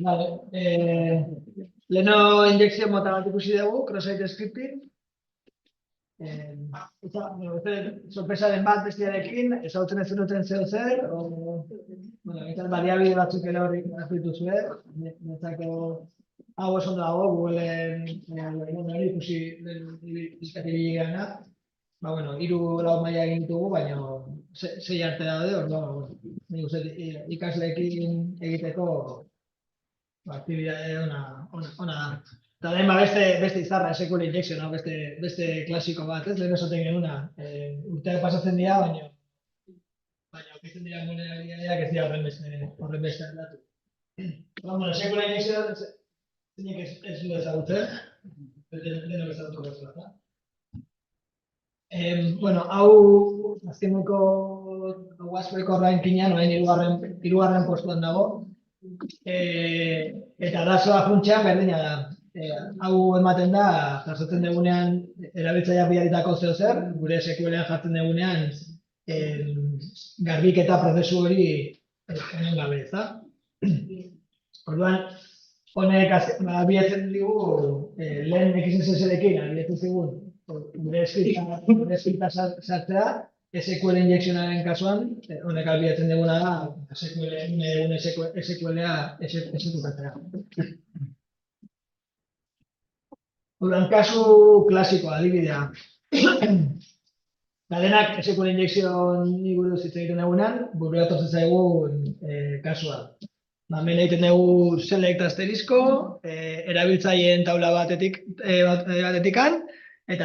Vale. Leheno injekzio mota bat ikusi dugu, cross-site scripting. Sorpresaren bat bestiarekin, ezagutzen ez zenuten zeo zer, eta variabide batzuk ere hori dituzue, netzako hau oso dago, Googleen hori ikusi izkatibili gana, hiru lau maila egin ditugu, baina sei arte daude, orduan, nik uste ikasleekin egiteko aktibidade ona da. Eta lehen beste izarra, SQL injection, beste klasiko bat, ez lehen esaten genuna. Urteak pasatzen dira, baina aurkitzen dira vulnerabilitateak ez dira horren beste aldatu. SQL injection zeinek ez du ezagutzen, denok ezagutuko bezala. Hau azkeneko WASP-eko rankingean, hirugarren postuan dago. Eta arazoa funtsean berdina da. Hau ematen da, jasotzen dugunean erabiltzaileak bidalitako zeo zer, gure SQL-ean jartzen dugunean garbiketa prozesu hori honen gabe, ezta? Orduan, honek abiatzen digu lehen XSS-ekin abiatzen zigun gure eskripta sartzea, SQL injekzionaren kasuan, honek abiatzen duguna da SQL-a exekutatzea. Orduan, kasu klasikoa, adibidea. Denak SQL injekzioni buruz hitz egiten dugunean, burura etortzen zaigun kasua. Hemen egiten dugu select asterisko, erabiltzaileen taula batetikan, eta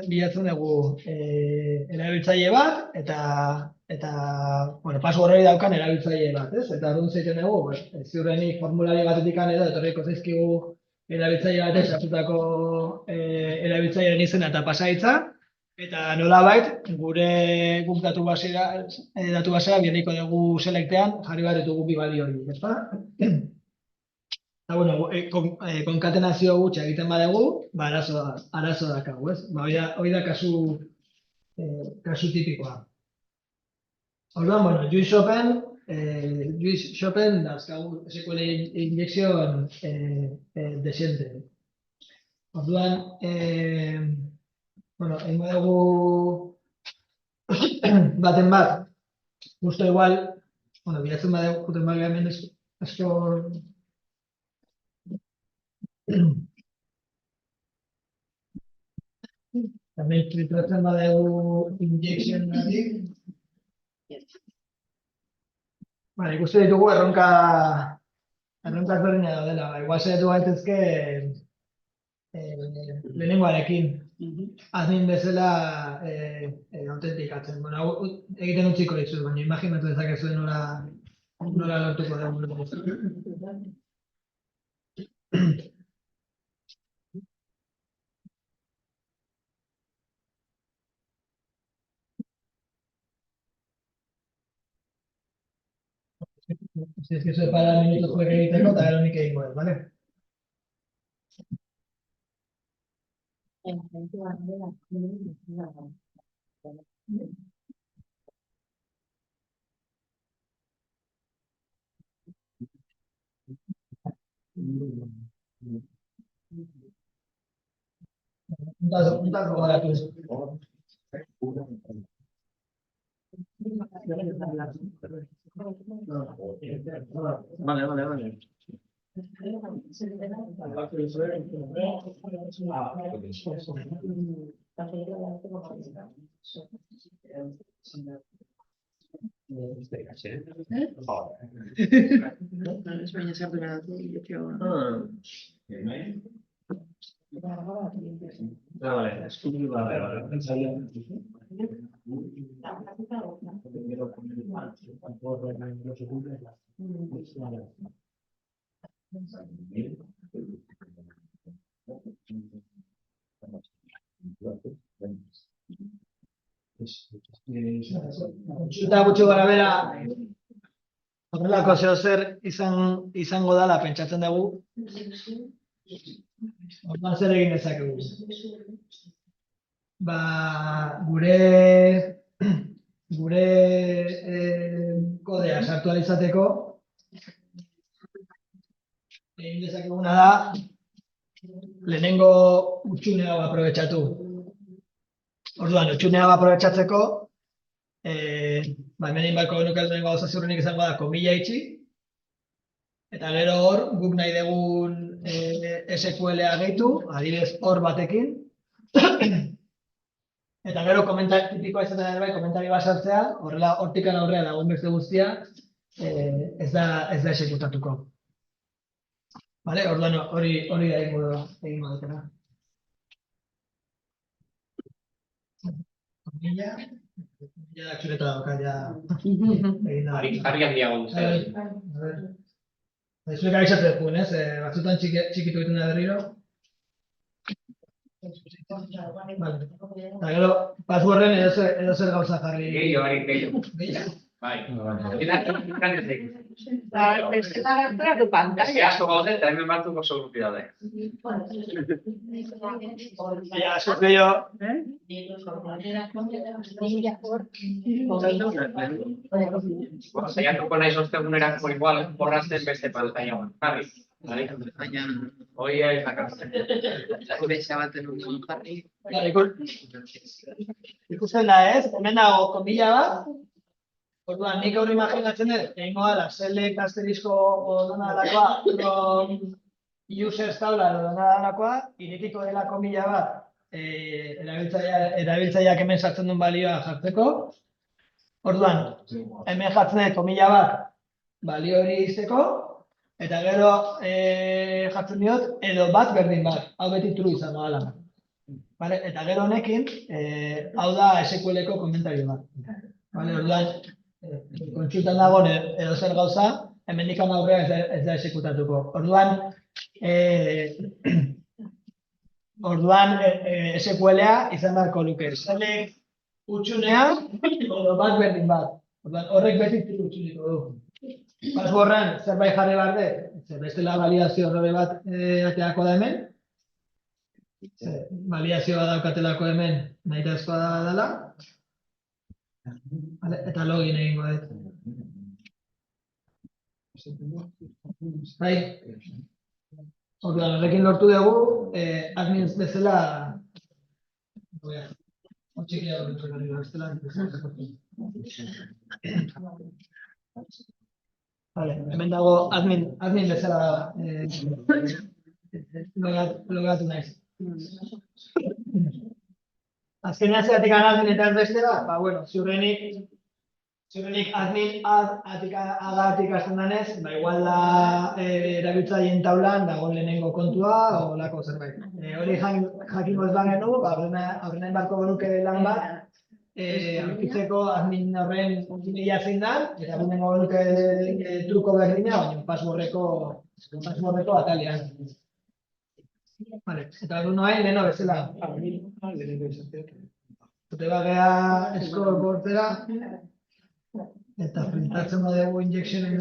bilatzen dugu erabiltzaile bat, eta password hori daukan erabiltzaile bat, ez? Eta orduan egiten dugu, ziurrenik formulari batetikan edo etorriko zaizkigu erabiltzaile batek sartutako erabiltzailearen izena eta pasahitza, eta nolabait guk datu basea biliko dugu selectean jarri behar ditugu bi balio hori, ezta? Eta konkatenazio gutxa egiten badugu, arazo dakagu, ez? Hori da kasu tipikoa. Orduan, Juice Shopen dazkagu SQL injection desiente. Orduan, egingo dugu baten bat, justo igual, bilatzen badugu, juten bat hemen asko hemen filtratzen badugu injection natik. Ikusten ditugu erronkak berdina daudela, igual saiatu gaitezke lehenengoarekin. Admin bezala autentikatzen. Egiten utziko ditut, baina imaginatu dezakezue nola lortuko dugu. Si es que eso para minutos zuek egiteko, eta gero nik egingo ez, bale? Puntaz gogoratu. Vale. Eta gutxi gara bera, horrelako zeo zer izango dela pentsatzen dugu. Orduan zer egin dezakegu. Gure kodea sartu ahal izateko, egin dezakeguna da, lehenengo utxune hau aprobetxatu. Orduan, utxune hau aprobetxatzeko, hemen egin barko genuke lehenengo gauza ziurrenik izango da, komila itxi, eta gero hor, guk nahi dugun SQL-a gehitu, adibidez hor batekin, eta gero tipikoa izaten ere bai, komentari bat sartzea, horrela hortikan aurrea dagoen beste guztia, ez da esekutatuko. Vale, orduan hori da egingo dutena. Komila da txureta dauka, ja. Argi handiago duzte. Zuek abizatzen duen, ez? Batzutan txikitu egiten da berriro. Eta gero, passworden edo zer gauza jarri. Gehiago. Bai. Tu pantalla. Asko gaude, eta hemen batzuk oso grupi daude. Asko gehiago. Saiatuko naiz ostegunerako igual borratzen beste pantalla jarri. Hoi jakatzen. Ikusten da, ez? Hemen dago komila bat. Orduan, nik hori imaginatzen dut, egingo dela, select asterisko dona delakoa, from users taula dona delakoa, irekiko dela komila bat, erabiltzaileak hemen sartzen duen balioa jartzeko. Orduan, hemen jartzen dut komila bat, balio hori izteko, eta gero jartzen diot, edo bat berdin bat, hau beti true izango dela. Eta gero honekin, hau da SQL-eko komentario bat. Orduan, kontsultan dagoen edo zer gauza, hemendik aurrera ez da esekutatuko. Orduan SQL-a izan beharko luke. Select utxunea edo bat berdin bat. Orduan, horrek beti utxuniko du. Passworden zerbait jarri behar dut, bestela validazio horre bat ateako da hemen. Validazioa daukatelako hemen nahi dazkoa dela. Eta login egingo dut. Bai. Orduan, horrekin lortu dugu, admins bezala... Otxikia horretu gari bestela. Hemen dago admin bezala logatu naiz. Azkenean zeratik admin eta ez bestera, ziurrenik admin agatik hasten danez, igual da erabiltzaileen taulan dagoen lehenengo kontua o lako zerbait. Hori jakingo ez bagenu, aurrena inbarko genuke lan bat, aurkitzeko admin horren bila zein da, eta lehenengo genuke truko berdina, baina passwordeko atalian. Eta hori noain, leheno bezala. Zute bagea scoreboardera, eta printatzen badegu injectionen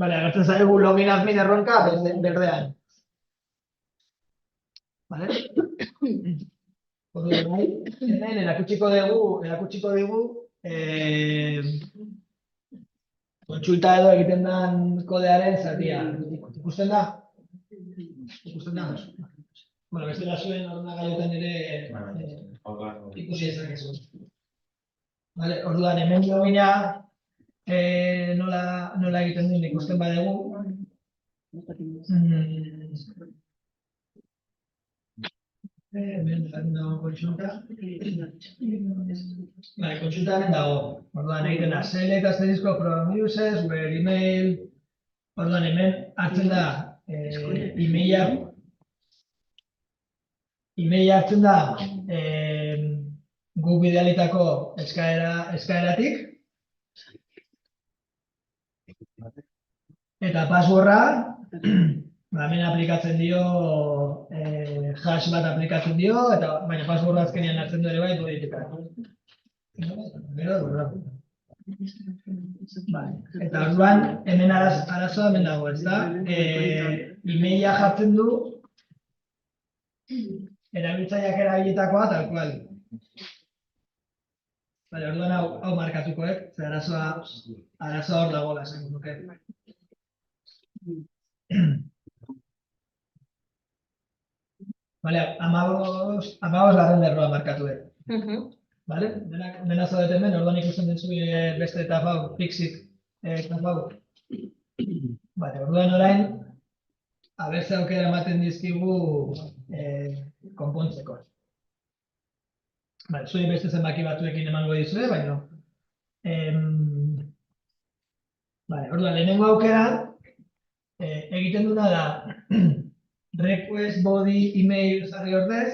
agertzen zaigu login admin erronka berdean. Hemen erakutsiko dugu kontsulta edo egiten den kodearen zatia. Ikusten da? Bestela zuen ordenagailuetan ere ikusi ezakezu. Orduan, hemen logina nola egiten duen ikusten badegu. Hemen dago kontsulta. Kontsulta hemen dago. Orduan, egiten da select asterisko from users, where email. Orduan, hemen hartzen da emaila hartzen da guk bidalitako eskaeratik. Eta passwordra, hemen aplikatzen dio, hash bat aplikatzen dio, baina passwordra azkenean hartzen du ere bai, eta orduan, hemen arazoa hemen dago, ez da? Emaila jartzen du, erabiltzaileak erabilitakoa tal cual. Bale, orduan hau markatukoek, ze arazoa hor dagoela, esango nuke. Bale, 15. lerroa markatuek. Bale? Dena zaudete hemen, orduan ikusten dutzu beste etapa hau, fixit etapa hau. Bale, orduan orain, abeste aukera ematen dizkigu konpontzeko. Bale, zuri beste zenbaki batzuekin emango dizue, baina... Bale, orduan, lehenengo aukera, egiten duna da request body email jarri ordez,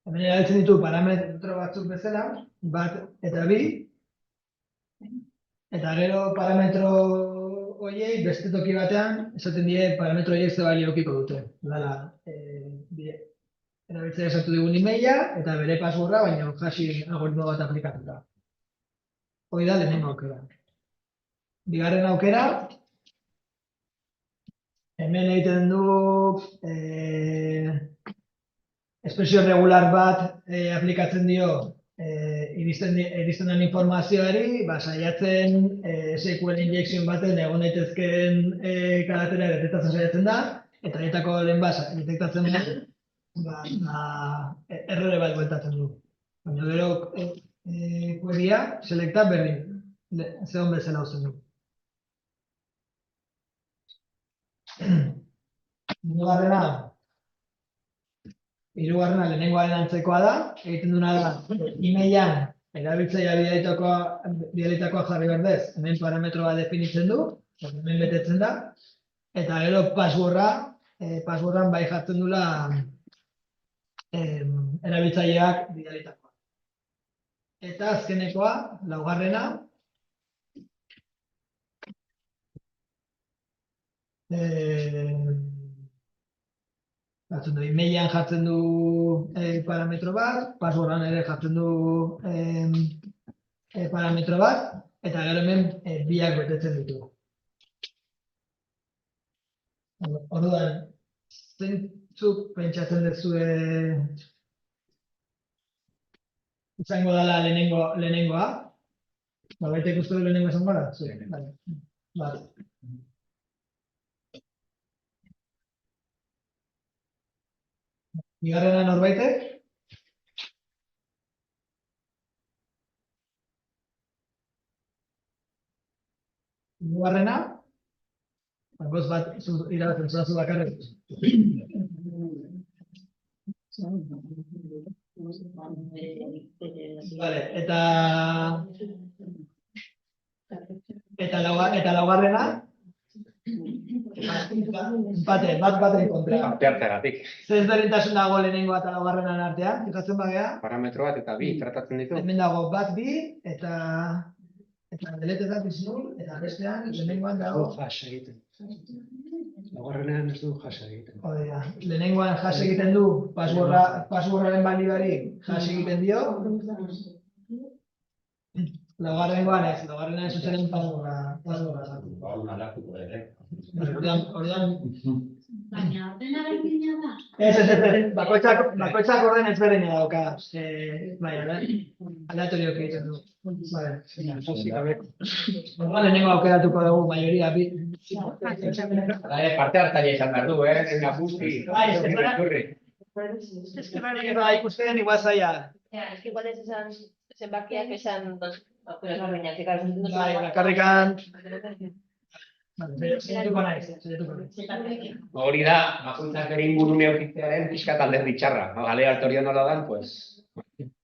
hemen erabiltzen ditu parametro batzuk bezala, bat eta bi, eta gero parametro horiei beste toki batean, esaten die parametro horiek ze balio edukiko dute. Dala, erabiltzea esatu digun emaila eta bere passworda, baina hashing algoritmo bat aplikatuta. Hoi da lehenengo aukera. Bigarren aukera, hemen egiten du espresio regular bat aplikatzen dio iristen den informazioari, saiatzen SQL injection baten egon daitezkeen karakterak detektatzen saiatzen da, eta horietako lehen detektatzen da, errore bat bueltatzen du. Baina gero querya selecta berdin, zegoen bezala uzten du. Hirugarrena lehenengoaren antzekoa da, egiten duna da, emailan erabiltzailea bidalitakoa jarri berdez, hemen parametro bat definitzen du, hemen betetzen da, eta gero passwordan bai jartzen dula erabiltzaileak bidalitakoa. Eta azkenekoa, laugarrena, emailan jartzen du parametro bat, passwordan ere jartzen du parametro bat, eta gero hemen biak betetzen ditu. Orduan, zeintzuk pentsatzen duzue izango dela lehenengoa? Baitek uste du lehenengoa izango da? Vale. Bigarrena norbaitek? Hirugarrena? Goz bat irabatzen zuazu bakarrik. Vale, eta laugarrena? Empate, bat kontra. Arteagatik. Zer ezberdintasun dago lehenengoa eta laugarrenaren artean, fijatzen bagea? Parametro bat eta bi tratatzen ditu. Hemen dago bat bi eta deletetan bizun, eta bestean lehenengoan dago hash egiten. Laugarrenean ez du hash egiten. Odea, lehenengoan hash egiten du, passwordaren balioari hash egiten dio. Laugarrengoan ez, laugarrenean zuzen passworda. Orduan... Baina ordenaren bidea da? Ez, bakoitzak orden ezberdina dauka. Aleatorioak egiten du. Orduan lehenengo aukeratuko dugu, maioria bi. Parte hartaria izan behar du, Guzti. Ez que ikusten igual zaila. Es que igual ez esan zenbakiak esan Bakarrikan... Zaiatuko naiz. Hori da, bakoitzak bere ingurune aurkitzearen pixkat alderdi txarra. Aleatorio nola dan, pues...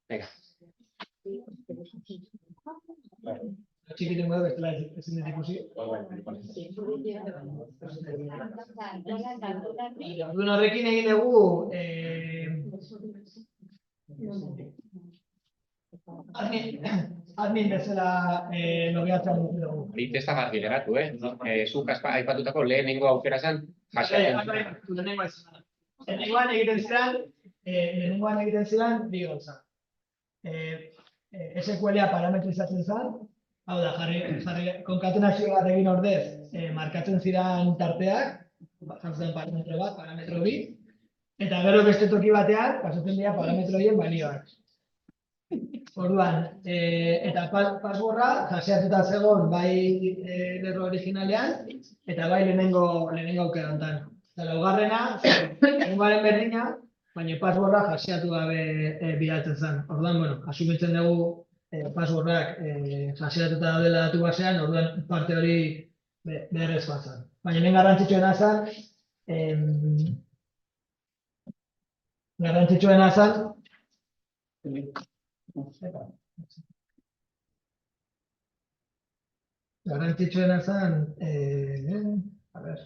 Venga. Txikitin gudu, bestela ezin dut ikusi. Orduan horrekin egin dugu... Admin bezala logeatzen dugu. Hori testa garbi geratu, Zuk aipatutako lehenengo aukera zen, jasatzen. Lehenengoan egiten ziren bi gauza. SQL-a parametrizatzen zen, hau da, konkatenazio bat egin ordez, markatzen ziren tarteak, jartzen parametro bat, parametro bi, eta gero beste toki batean, pasatzen dira parametro horien balioak. Orduan, eta passwordra jaseatuta zegoen bai lerro originalean, eta bai lehenengo aukerantan. Eta laugarrena, egunaren berdina, baina passwordra jaseatu gabe bidaltzen zen. Orduan, bueno, asumitzen dugu passwordrak jaseatuta daudela datu basean, orduan parte hori beharrezkoa zen. Baina hemen garrantzitsuena zen, garrantzitsuena zen, a ver,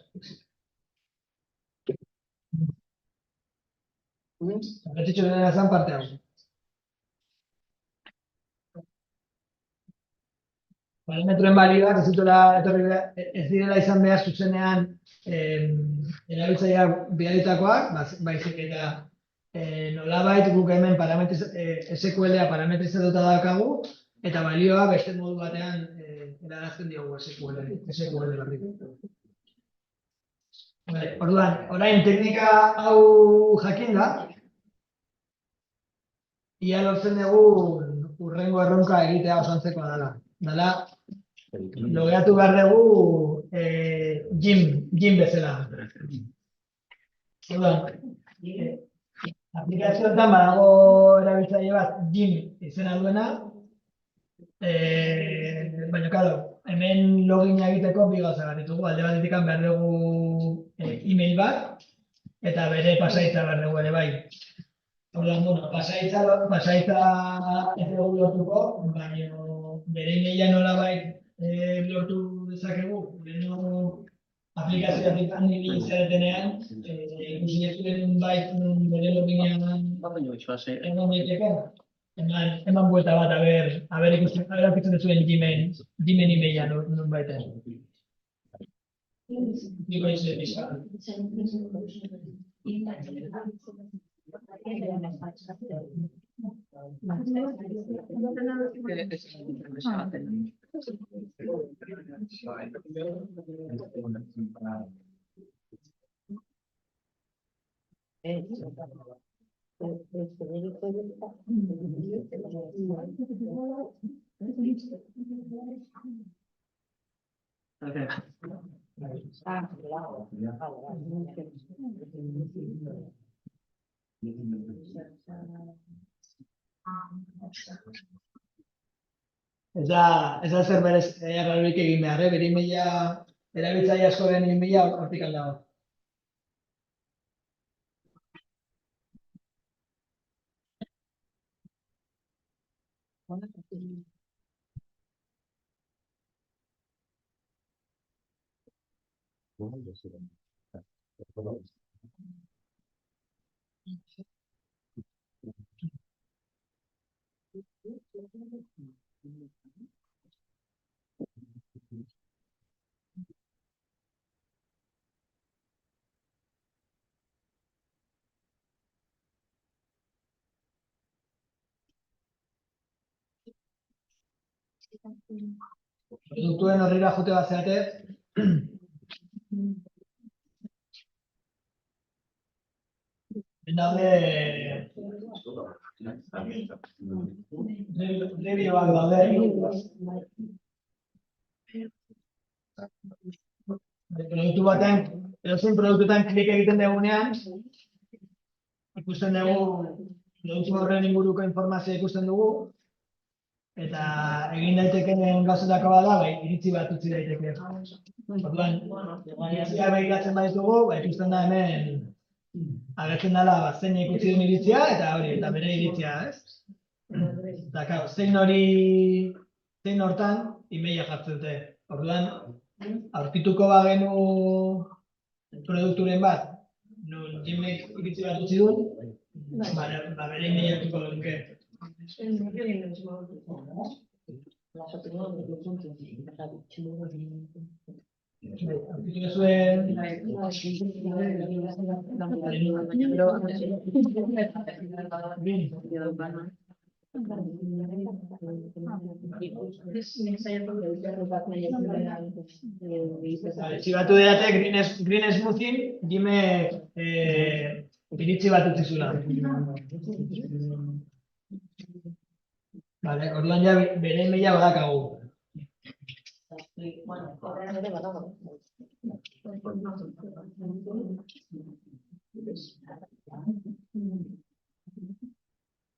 garrantzitsuena zen parte hau. Parametroen balioak ez direla izan behar zuzenean erabiltzaileak bidalitakoak, baizik eta nolabait guk hemen SQL-a parametrizatuta daukagu, eta balioa beste modu batean erarazten diogu SQL berri. Orduan, orain teknika hau jakinda, ia lortzen dugu hurrengo erronka egitea oso antzekoa dela. Dela, logeatu behar dugu gym bezala. Orduan, aplikazioetan badago erabiltzaile bat gym izena duena, baina, claro, hemen logina egiteko bi gauza behar ditugu. Alde batetik behar dugu email bat, eta bere pasahitza behar dugu ere bai. Orduan, bueno, pasahitza ez dugu lortuko, baina bere emaila nolabait lortu dezakegu, aplikazioatik handi zeretenean, ikusi ezuen bait bere loginean egon daiteke. Eman buelta bat, aber aurkitzen duzuen Gmail emaila nun baita. Niko izan bizka. Ez da zer berez errarurik egin behar, bere emaila, erabiltzaile askoren emaila hortik aldago. Produktuen horrela jote bat zeate, daude rebioak daude. Produktu batean, edozein produktuetan klik egiten dugunean, ikusten dugu, produktu horren inguruko informazioa ikusten dugu, eta egin daitekeen gauzetako bada, iritzi bat utzi daiteke. Orduan, iritzia begiratzen baditugu, ikusten da hemen agertzen dela zein ikusi duen iritzia, eta bere iritzia, ez? Eta, zein hortan, emaila jartzen dute. Orduan, aurkituko bagenu produkturen bat, non Gmail iritzi bat utzi duen, bere emaila hartuko duke. Aurkitu zuen Zibatu didate Green Smoothie, Gmail iritzi bat utzi zula. Vale, orduan ja bere emaila badakagu. Horrean ere badago.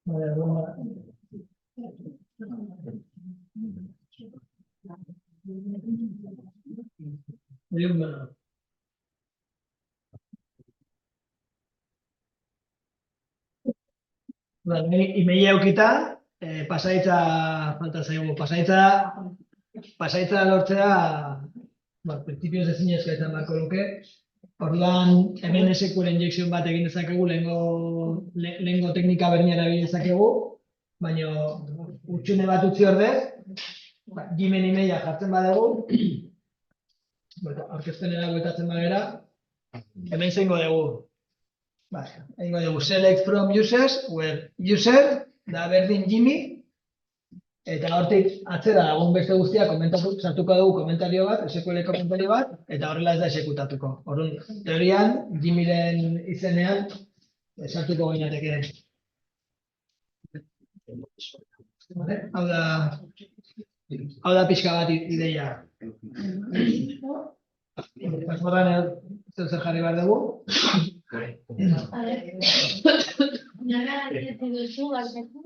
Vale, orduan bueno. Vale, emaila eukita, pasaitza falta zaigu. Pasaitza lortzea, prinsipioz ezinezkoa izan beharko luke. Orduan, hemen SQL injection bat egin dezakegu, lehengo teknika berdina erabili dezakegu, baina utxune bat utzi ordez, Gmail emaila jartzen badugu, aurkezpenera bueltatzen bagera, hemen zeingo dugu. Egingo dugu select from users, where user, da berdin Jimmy, eta hortik atzera dagoen beste guztia sartuko dugu komentario bat, SQL komentario bat, eta horrela ez da exekutatuko. Orduan, teorian, Jimmyren izenean, sartuko gainateke. Hau da pixka bat ideia. Pasmoran zer jarri behar dugu. Nola adierazi duzu galdetu?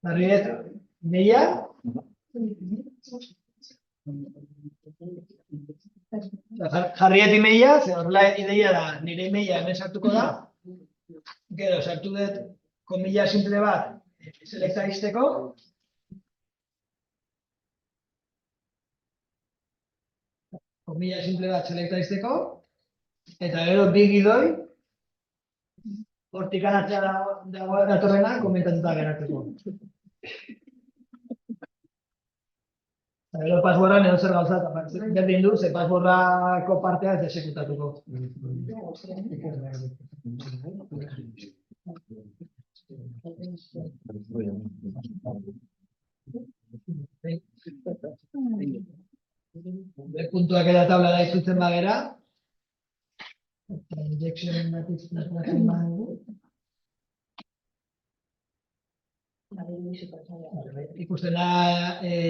Jarriet, ideia. Jarriet emaila, ze horrela ideia da, nire emaila hemen sartuko da. Gero, sartu dut komila simple bat, selekta izteko. Komila simple bat selekta izteko. Eta gero bi gidoi, hortik anatzea datorrena, komentatuta geratzeko. Gero passwordan edo zer gauza, berdin du, ze passwordako partea ez exekutatuko. Puntuak eta tabla da izutzen bagera. Injectionen bat izan badugu. Ikusten da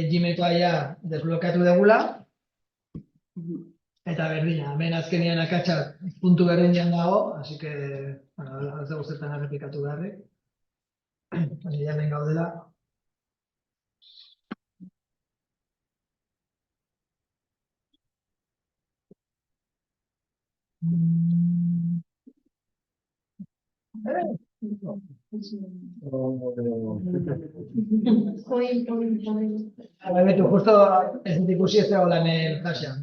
Gmailkoa ja desblokeatu degula. Eta berdina, hemen azkenean akatsak puntu berdinean dago, así que, ez dago zertan errepikatu beharrik. Ja hemen gaudela. Betu, justo ez dut ikusi ez dago lan hashan.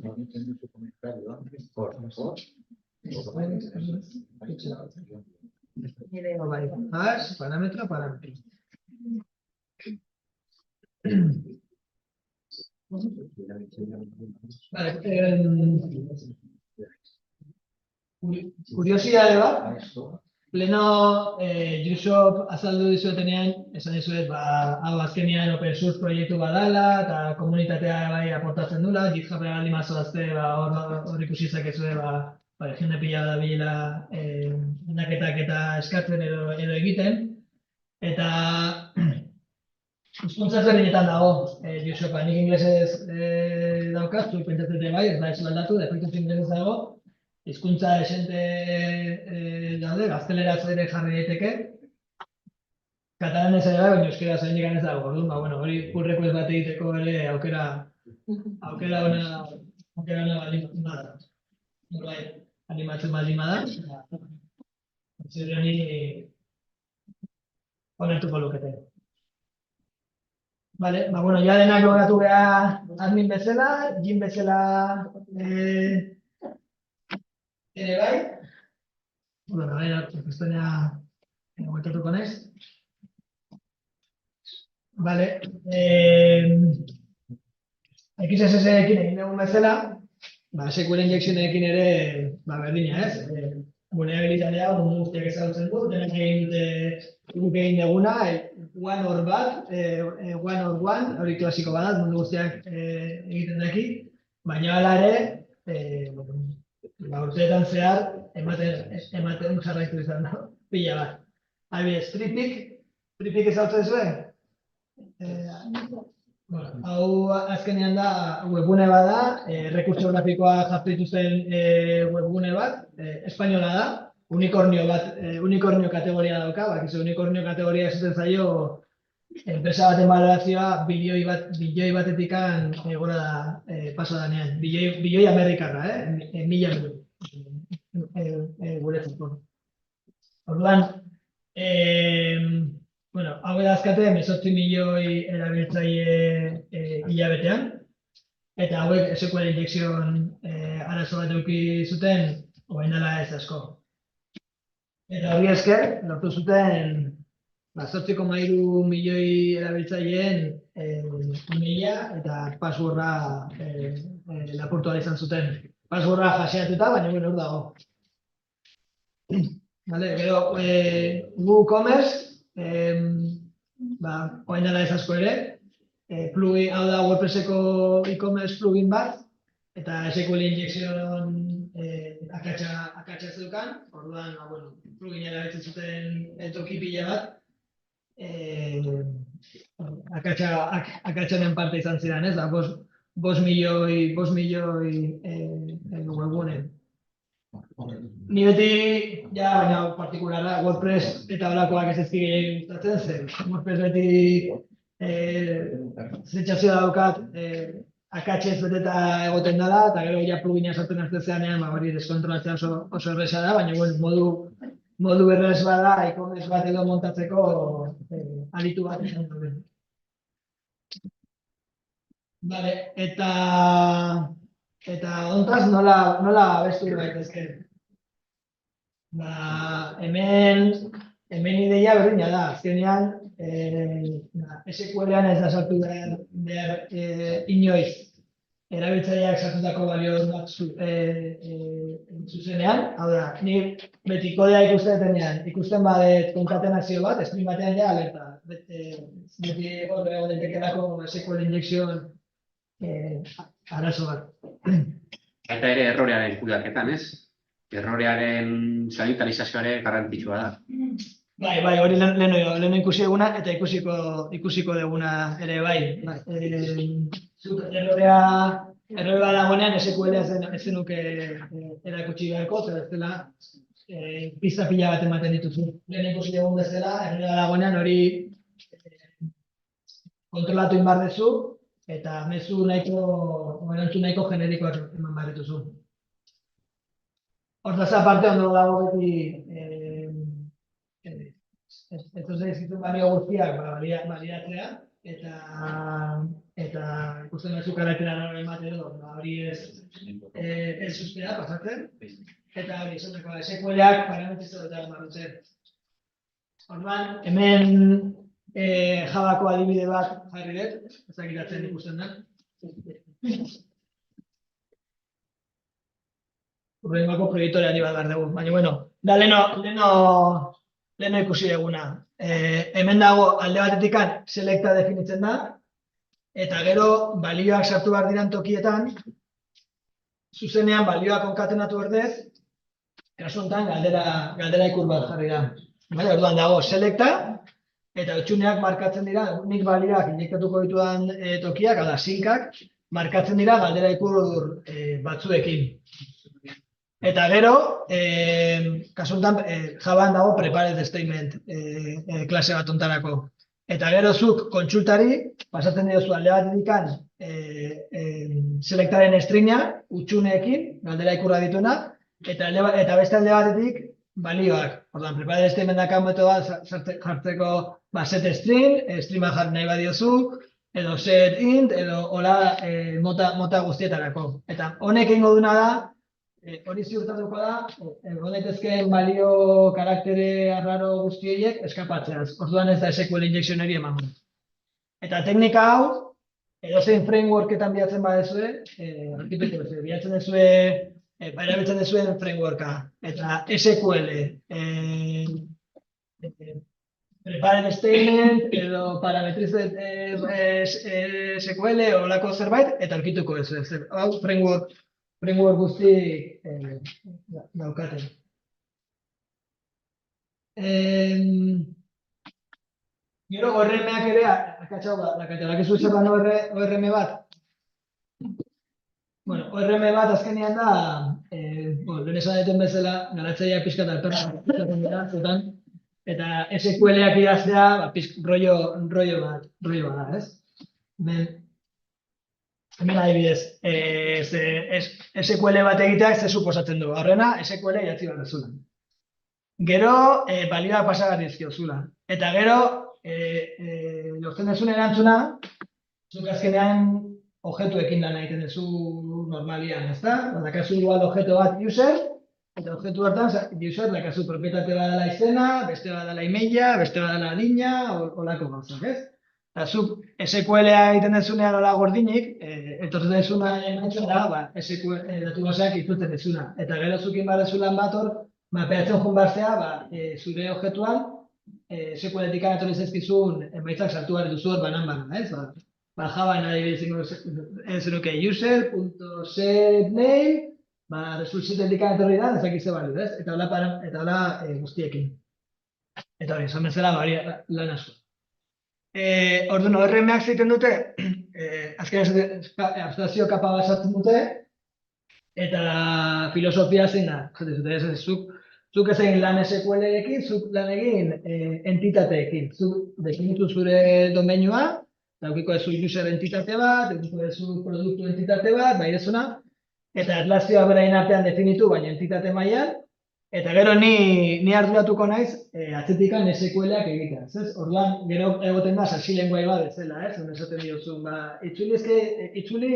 Hash, parámetro, parámetro. Vale, kuriosidade bat, pleno Jusop azaldu dizuetenean, esan dizuet, hau azkenean open source proiektu badala, eta komunitatea bai aportatzen dula, GitHubera baldin bazoazte, hor ikusi zakezue, jende pila da bilela aldaketak eta eskatzen edo egiten, eta hizkuntza ezberdinetan dago, Jusopa, nik inglesez daukat, zuek pentsatzen bai, ez da ez aldatu, defektuz inglesez dago, hizkuntza esente daude, gazteleraz ere jarri daiteke, katalanez ere baina euskera zainik ez dago, orduan, hori pull request bat egiteko ere aukera ona baldin bada. Bai, animatzen baldin bada, zer honi onartuko lukete. Vale, ja denak logatu beha admin bezala, Jim bezala ere bai. Gaira, orkestenea gueltatuko naiz. Vale, XSS-ekin egin dugun bezala, SQL injectionekin ere berdina, ez? Vulnerabilitatea mundu guztiak ezagutzen du, denak egin dute guk egin duguna, one or bat, one or one, hori klasiko badat, mundu guztiak egiten daki, baina hala ere, urteetan zehar, ematen jarraitu izan da, pila bat. Adibidez, tripik ezautzen zuen? Hau azkenean da webgune bada, errekurtso grafikoa jartzen dituzten webgune bat, espainola da, unikornio kategoria dauka, bakizu unikornio kategoria esaten zaio enpresa baten balorazioa bilioi batetikan gora da pasa danean, bilioi amerikarra, mila guretzako. Orduan, hau edazkate, 18 milioi erabiltzaile hilabetean, eta hauek SQL injekzion arazo bat eduki zuten, orain dela ez asko. Eta hori esker, lortu zuten 8,3 milioi erabiltzaileen maila eta passwordra lapurtu ahal izan zuten. Passwordra hashatuta, baina hor dago. Gero, WooCommerce, orain dela ez asko ere, hau da WordPresseko e-commerce plugin bat, eta SQL injekzion akatsa zeukan, orduan, plugin erabiltzen zuten toki pila bat, akatsaren parte izan ziren, ez da, 5 milioi webgune. Ni beti, baina partikularra, WordPress eta holakoak ez ezki gehiagin gustatzen zen. WordPress beti sentsazioa daukat akatsez beteta egoten dela, eta gero plugina sartzen hartzeanean hori deskontrolatzea oso erresa da, baina modu errez bada, e-commerce bat edo montatzeko aritu bat izan duen. Eta ontaz nola abestu daitezke. Hemen ideia berdina da, azkenean SQL-ean ez da sartu behar inoiz erabiltzaileak sartutako balio bat zuzenean, hau da, ni beti kodea ikusten badet konkatenazio bat, stream batean alerta. Beti egon daitekelako SQL injekzion arazo bat. Eta ere errorearen kudeaketan, ez? Errorearen sanitarizazioare garrantzitsua da. Bai, hori leheno ikusi eguna eta ikusiko deguna ere bai. Errore bat dagoenean SQL-a ez zenuke erakutsi beharko, ez dela pista pila bat ematen dituzu. Lehen ikusi egun bezala, errore bat dagoenean hori kontrolatu inbar dezu eta mezu nahiko generikoak eman behar dituzu. Hortaz aparte ondo dago beti ez zaizkitun balio guztiak baliatzea eta ikusten duzu karaktera noren bat edo hori ez ustea pasatzen eta hori esateko SQL-ak parametrizo eta marrutzen. Orduan, hemen Javako adibide bat jarri dut, ezagitatzen ikusten da. Urrengako proiektore handi bat behar dugu, baina da leheno ikusi eguna. Hemen dago alde batetikan selecta definitzen da, eta gero balioak sartu behar diran tokietan, zuzenean balioak konkatenatu ordez, kasu honetan galdera ikur bat jarri da. Orduan dago selecta, eta utxuneak markatzen dira, nik balioak injektatuko ditudan tokiak, ala sinkak, markatzen dira galdera ikur batzuekin. Eta gero, kasu honetan, Javan dago prepared statement klase bat ontarako. Eta gero zuk kontsultari, pasatzen diozu alde bat edikan selektaren stringa, utxuneekin, galdera ikurra dituena, eta beste alde batetik balioak. Orduan, prepared statement dakan metoda jartzeko set string, stringa jarri nahi badiozu, edo set int, edo hola mota guztietarako. Eta honek egingo duna da, hori ziurtatuko da, egon daitezkeen balio karaktere arraro guztieiek eskapatzeaz. Orduan ez da SQL injekzionari emango. Eta teknika hau, edozein frameworketan bilatzen badezue, bilatzen dezue, erabiltzen dezuen frameworka. Eta SQL preparen statement edo parametrized SQL olako zerbait, eta aurkituko ez. Hau framework guzti daukaten. Gero ORM-ak ere, akatxau, bakatzalakizu zer dan ORM bat? Bueno, ORM bat azkenean da, lehen esan deten bezala, garatzaia pixka eta alperra, eta SQL-ak idaztea, rollo bat da, ez? Hemen adibidez, SQL bat egiteak ze suposatzen du, horrena SQL idatzi bat dezula. Gero, balioa pasagarri dizkiozula. Eta gero, lortzen dezun erantzuna, zuk azkenean objektuekin lan egiten duzu normalian, ezta? Dakazu igual objektu bat user, eta objektu hartan user dakazu propietate bat dela izena, beste bat dela emaila, beste bat dela adina, olako gauzak, ez? Eta zuk SQL-a egiten dezunean hola gordinik, etortzen dezuna emantzua da, SQL datu baseak itzultzen dezuna. Eta gero zukin badezulan bat hor, mapeatzen joan barzea, zure objektuan, SQL-etik etorri zaizkizun emaitzak sartu behar duzu hor banan, ez? Javan adibidez zenuke user.setName, resultsetetik etorri da, ezakize balio, ez? Eta hola guztiekin. Eta hori, esan bezala, lan asko. Orduan, ORM-ak zeiten dute, azken abstrakzio kapa bat sartzen dute, eta filosofia zein da. Zuk ez egin lan SQL-ekin, zuk lan egin entitateekin. Zuk definitu zure domeinua, daukiko ezu user entitate bat, daukiko ezu produktu entitate bat, baidezuna, eta erlazioa beraien artean definitu, baina entitate mailan, eta gero ni arduratuko naiz atzetikan SQL-ak egitea. Orduan, gero egoten da sasi lenguai bat bezala, esaten diozun, itzuli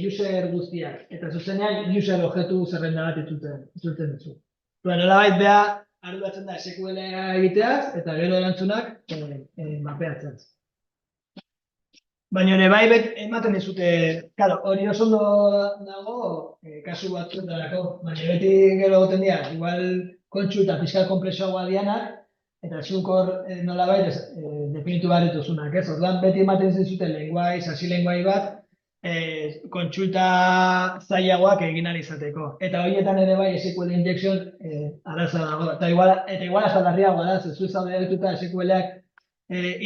user guztiak, eta zuzenean user objektu zerrenda bat itzultzen duzu. Orduan, nolabait beha arduratzen da SQL-a egiteaz, eta gero erantzunak mapeatzeaz. Baina bai ematen dizute, hori oso ondo dago kasu batzuetarako, baina beti gero egoten dira, igual kontsulta fiskal konplexuagoa dianak, eta zuk hor nolabait definitu behar dituzunak, ez? Orduan beti ematen zizuten lenguai, sasi lenguai bat, kontsulta zailagoak egin ahal izateko. Eta horietan ere bai SQL injection arazoa dago. Eta igual hasta larriagoa da, zezu zaude dituta SQL-ak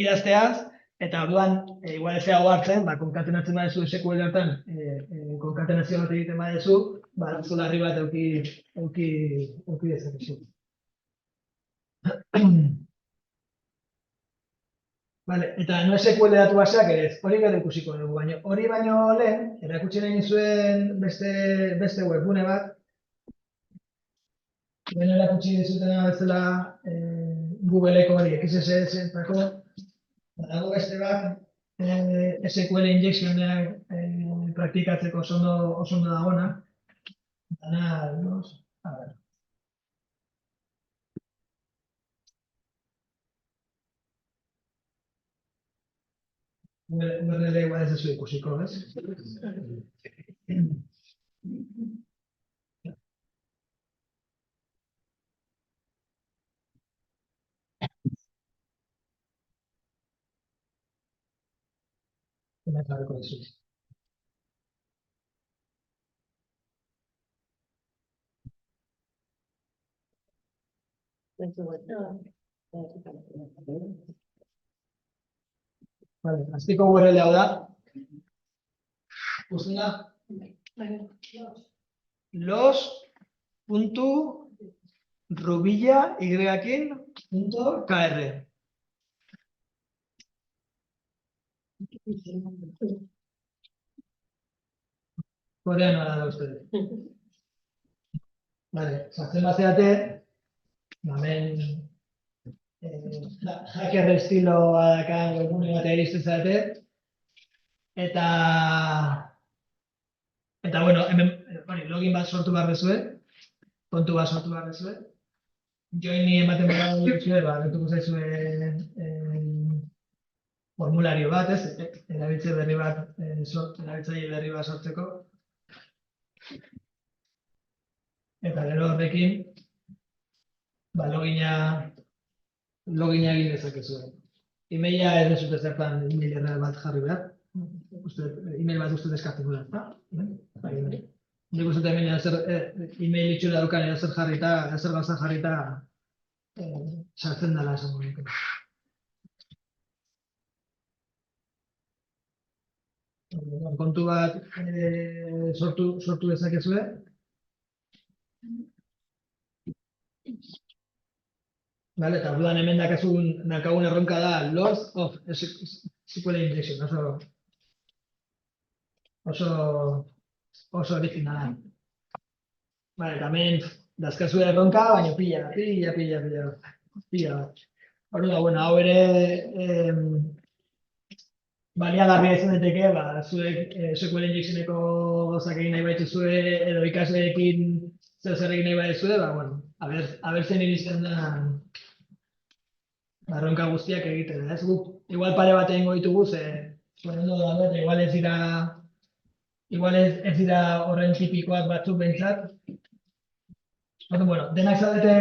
idazteaz, eta orduan, igual ez dago hartzen, konkatenatzen badezu SQL hartan, konkatenazio bat egiten badezu, arazo larri bat eduki dezakezu. Eta no SQL datu baseak ere ez, hori gero ikusiko dugu, baina hori baino lehen, erakutsi nahi nizuen beste webgune bat, lehen erakutsi dizutena bezala Google-eko hori, XSS-etako, dago beste bat, SQL injectioneak praktikatzeko oso ondo dagona. A ver. URL igual ez duzu ikusiko, ez? Jarriko duzu. Azpiko URL hau da. Usten da? los.rubilla.kr. Koreano da uste. Sartzen bat zeate, hemen hacker estiloa dakan webgune bat iristen zeate, eta bueno, hemen login bat sortu behar dezue, kontu bat sortu behar dezue, joini ematen behar duzue, gertuko zaizue formulario bat, erabiltzaile berri bat sortzeko. Eta gero horrekin, logina login egin dezakezu. Emaila ez dezute zertan email erreal bat jarri behar. Email bat uste eskatzen dut, bai. Nik uste hemen email itxura daukan ezer jarrita, ezer gauza jarrita sartzen dela esango nuke. Kontu bat sortu dezakezue. Vale, eta orduan hemen daukagun erronka da loss of SQL injection, oso originala. Vale, eta hemen dazkazue erronka, baina pila. Orduan, bueno, hau ere baliagarria izan daiteke, zuek SQL injectioneko gauzak egin nahi baituzue, edo ikasleekin zer egin nahi baituzue, bueno, a ber zein iristen da erronka guztiak egiten, ez? Guk, igual pare bat egingo ditugu, igual ez dira horren tipikoak batzuk behintzat. Bueno, denak zaudete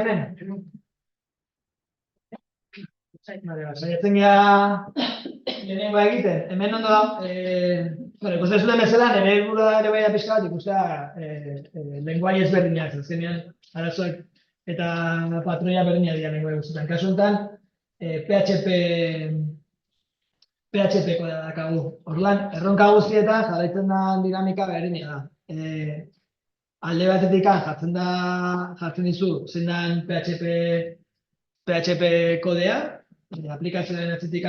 hemen? Saiatzen gara lehenengoa egiten, hemen ondo da, ikusten zuten bezala, nire helburua ere bai da pixka bat, ikustea lenguai ezberdinak, azkenean arazoak eta patroia berdinak dira lenguai guztietan. Kasu honetan, PHP kodea dakagu. Orduan, erronka guztietan jarraitzen da dinamika berdina da. Alde batetik jartzen dizu zein den PHP kodea, aplikazioaren atzetik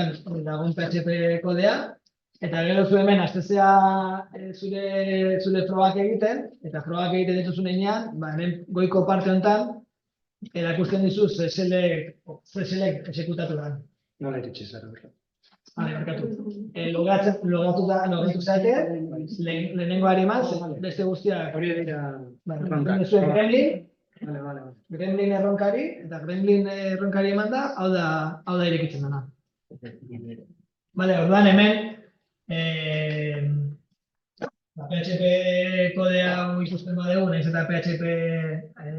dagoen PHP kodea, eta gero zu hemen hastezea zure probak egiten, eta probak egiten dituzun heinean, hemen goiko parte honetan, erakusten dizu zeselek exekutatu da. Nola iritsi zara horra. Barkatu. Logatu zaite, lehenengoari eman, beste guztiak. Hori dira... Gremlin erronkari, eta Gremlin erronkari eman da, hau da irekitzen dena. Vale, orduan hemen, PHP kodea ikusten badegu, nahiz eta PHP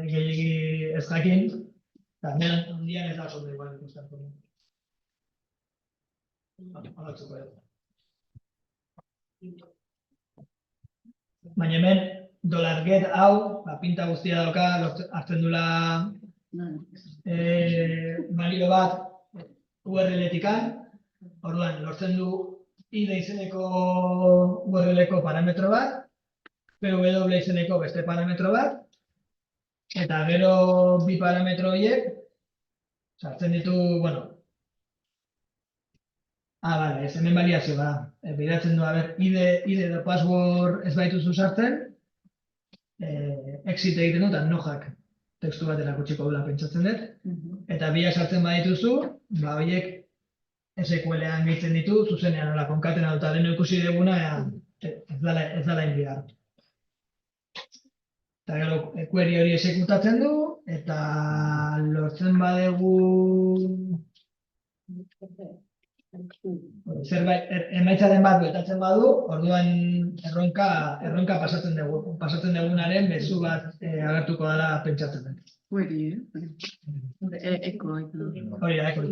gehiagi ez jakin, eta hemen handian ez da oso igual ikusten. Baina hemen, $get hau, pinta guztia dauka, hartzen dula balio bat URL-etikan, orduan, lortzen du ID izeneko URL-eko parametro bat, PW izeneko beste parametro bat, eta gero bi parametro horiek, sartzen ditu, bueno, bale, ez hemen baliazio da. Bideratzen du, ID edo password ez baituzu sartzen, exit egiten du, eta nojak tekstu bat erakutsiko dula pentsatzen dut. Eta biak sartzen badituzu, horiek SQL-ean gehitzen ditu, zuzenean nola konkatena dut, leheno ikusi duguna, ez dala inbidar. Eta gero, query hori exekutatzen du, eta lortzen badegu zerbait emaitzaren bat bueltatzen badu, orduan erronka pasatzen dugunaren mezu bat agertuko dela pentsatzen dut. Query, Eko. Hori da, eko.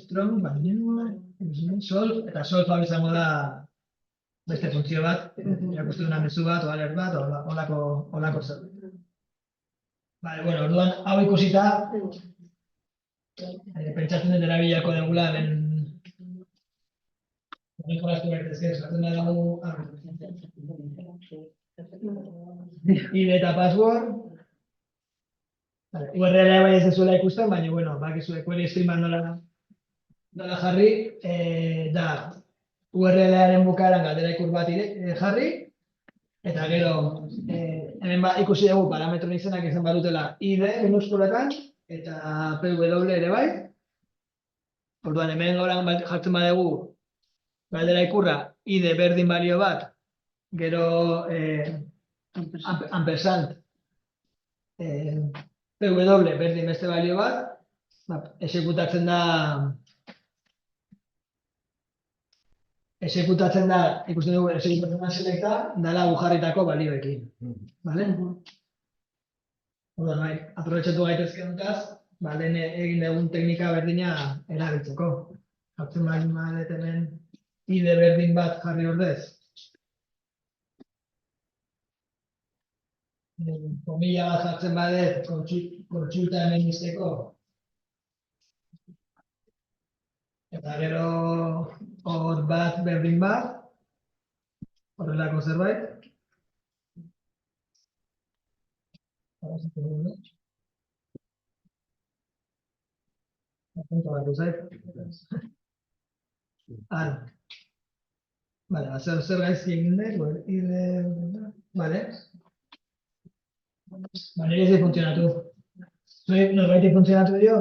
Strong, solve, eta solve hau izango da beste funtzio bat, irakusten duna mezu bat, o alert bat, olako zerbait. Vale, bueno, orduan hau ikusita, pentsatzen dut erabilako dugula, jolastu bertezke, esaten da dugu, ID eta password, URL-a bai ez dezuela ikusten, baina, bueno, bakizue query stream nola jarri, da URL-aren bukaeran galdera ikur bat jarri, eta gero, hemen ikusi dugu parametron izenak izan badutela ID minuskuletan, eta PW ere bai. Orduan hemen goran jartzen badugu galdera ikurra ID berdin balio bat, gero ampersand PW berdin beste balio bat, exekutatzen da, ikusten dugu, exekutatzen da selecta, dala bujarritako balioekin. Vale? Orduan, bai, aprobetxatu gaitezken dutaz, lehen egin dugun teknika berdina erabiltzeko. Jartzen baldin badet hemen ide berdin bat jarri ordez. Komila bat jartzen badet, kontsulta hemen izteko. Eta gero hor bat berdin bat, horrelako zerbait. Apuntatu zait. Vale, zer gaizki egin dut, vale. Nire ez funtzionatu. Norbaitik funtzionatu dio?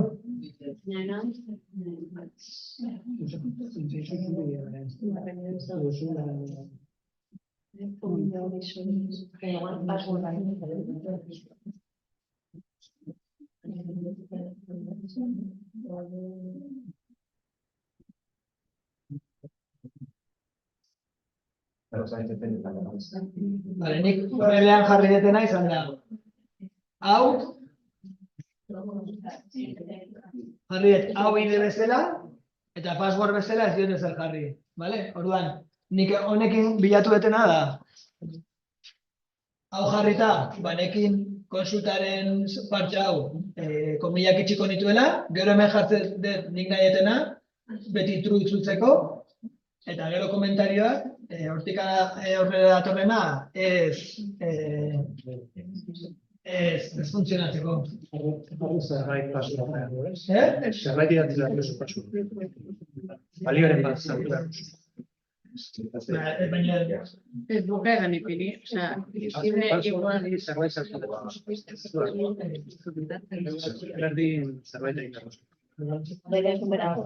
Vale, nik horrelean jarri detena izan da. Hau, jarri dut hau ide bezala, eta password bezala ez diot ezer jarri. Vale? Orduan, nik honekin bilatu detena da. Hau jarrita, banekin konsultaren partxa hau komilak itxiko nituela, gero hemen jartzen dut nik nahi etena, beti true itzultzeko, eta gero komentarioak, hortik aurrera datorrena, ez funtzionatzeko. Zerbait pasu. Eh? Zerbait idatzi da pasu. Balioren bat zautu. Baina, Ez bukaeran ipini, osea, igual. Zerbait zautu. Berdin zerbait egin da. Bere superatu.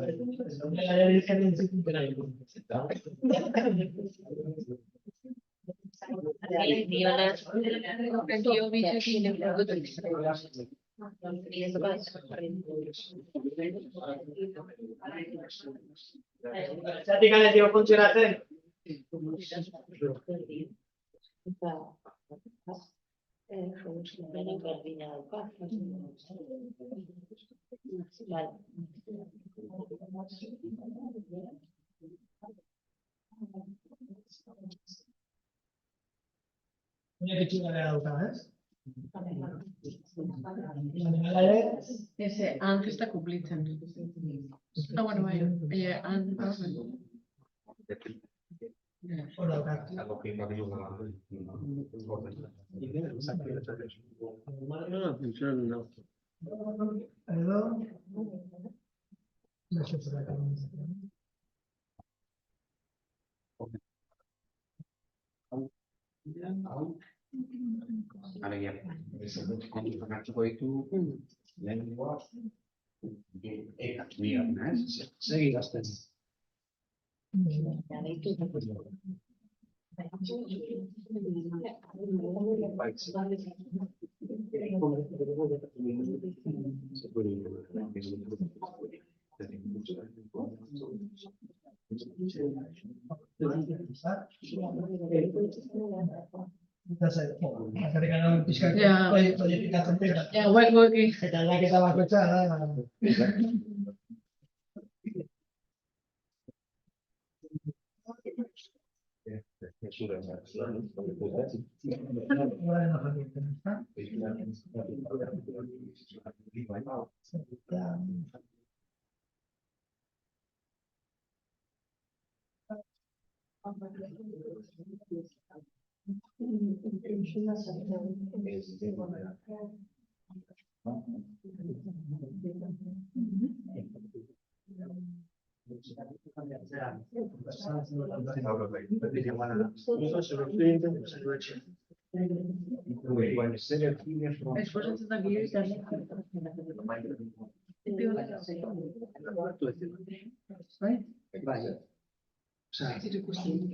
Zatik ez dio funtzionatzen. Unek itxugarea dauka, ez? Ese han está kumplitzen. Bueno, bai, han. Hor dauka. Edo... Alegia, kontuak hartuko ditu, lehenengoa, Segi gazten. Ja, huekoekin. Eta aldaketa bakoitza da.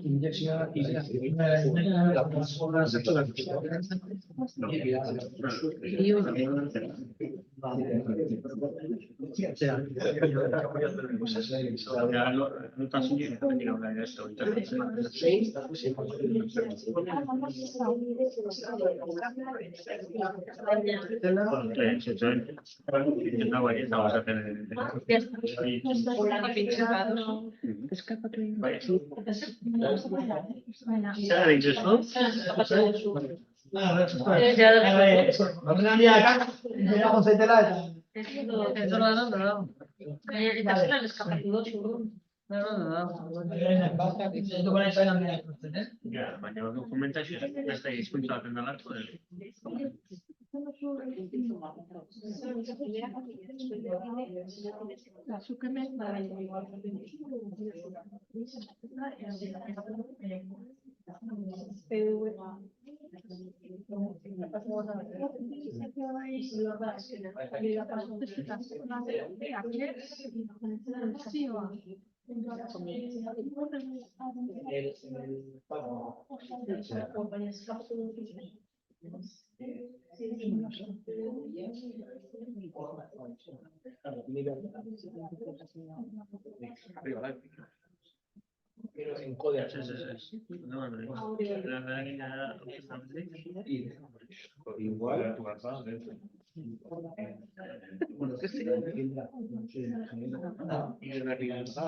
Injekzioa Horrean diakak, bera jontzaitela eta... Eso lo da. Eta zelan eskapatu dut, Baina dokumentazioa ez da hizkuntza baten delako.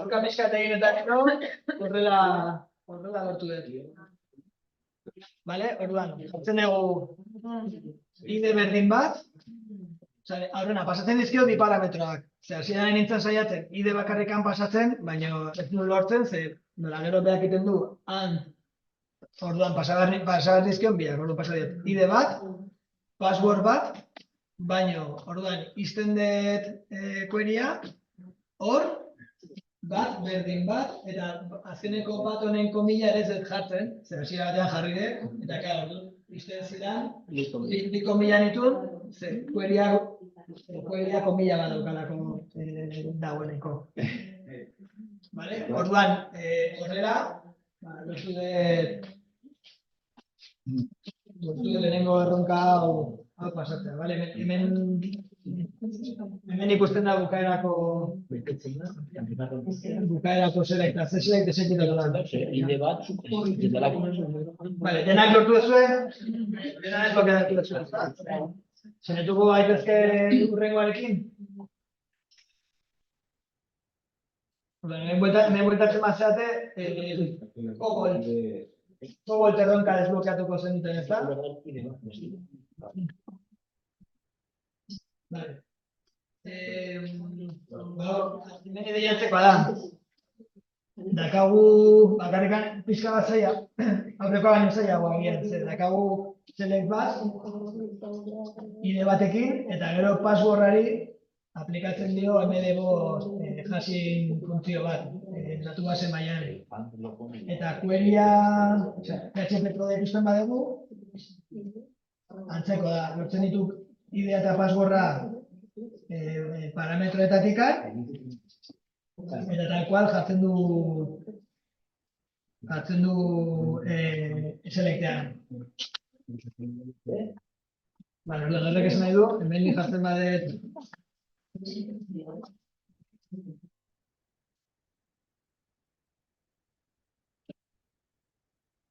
Kamezkat egin eta gero, horrela lortu dut. Vale, orduan, jartzen dugu ide berdin bat, aurrena, pasatzen dizkio bi parametroak. Hasieran nintzen saiatzen, ide bakarrikan pasatzen, baina ez du lortzen, nola gero beak egiten du, orduan pasagar dizkion biak, orduan pasatzen ide bat, password bat, baina orduan izten dut querya, hor, bat, berdin bat, eta azkeneko bat honen komila ere ez dut jartzen, hasiera batean jarri dut, eta klar, izten zidan, bi komila nituen, querya komila bat daukalako dagoeneko. Orduan, horrela, lortu dut lehenengo erronka hau pasatzea. Hemen ikusten da bukaerako select, select desekutatu da. Denak lortu duzue, denak ez blokeatu duzue. Zenetuko gaitezke urrengoarekin? Hemen bueltatzen mazeate, Kobol erronka desblokeatuko zenuten, ez da? Hemen ideiatzekoa da. Dakagu, bakarrikan pixka bat zaila, aurrekoa baino zailagoa agian, dakagu select bat, ide batekin, eta gero passwordari aplikatzen dio MD5 hashing funtzio bat, datu base mailan. Eta querya, PHP Prode ikusten badugu, antzeko da, lortzen ditu idea eta passworda parametroetatikan, eta tal cual jartzen du selectean. Horrek esan nahi du, hemen ni jartzen badet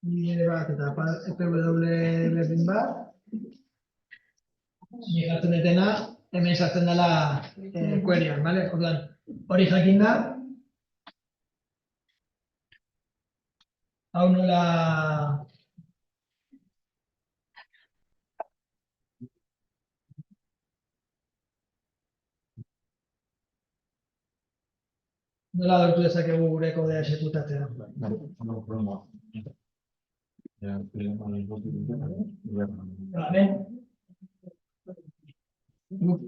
ide bat eta PW berdin bat, ni jartzen detena, hemen sartzen dela queryan, orduan, hori jakin da, hau nola lortu dezakegu gure kodea exekutatzea.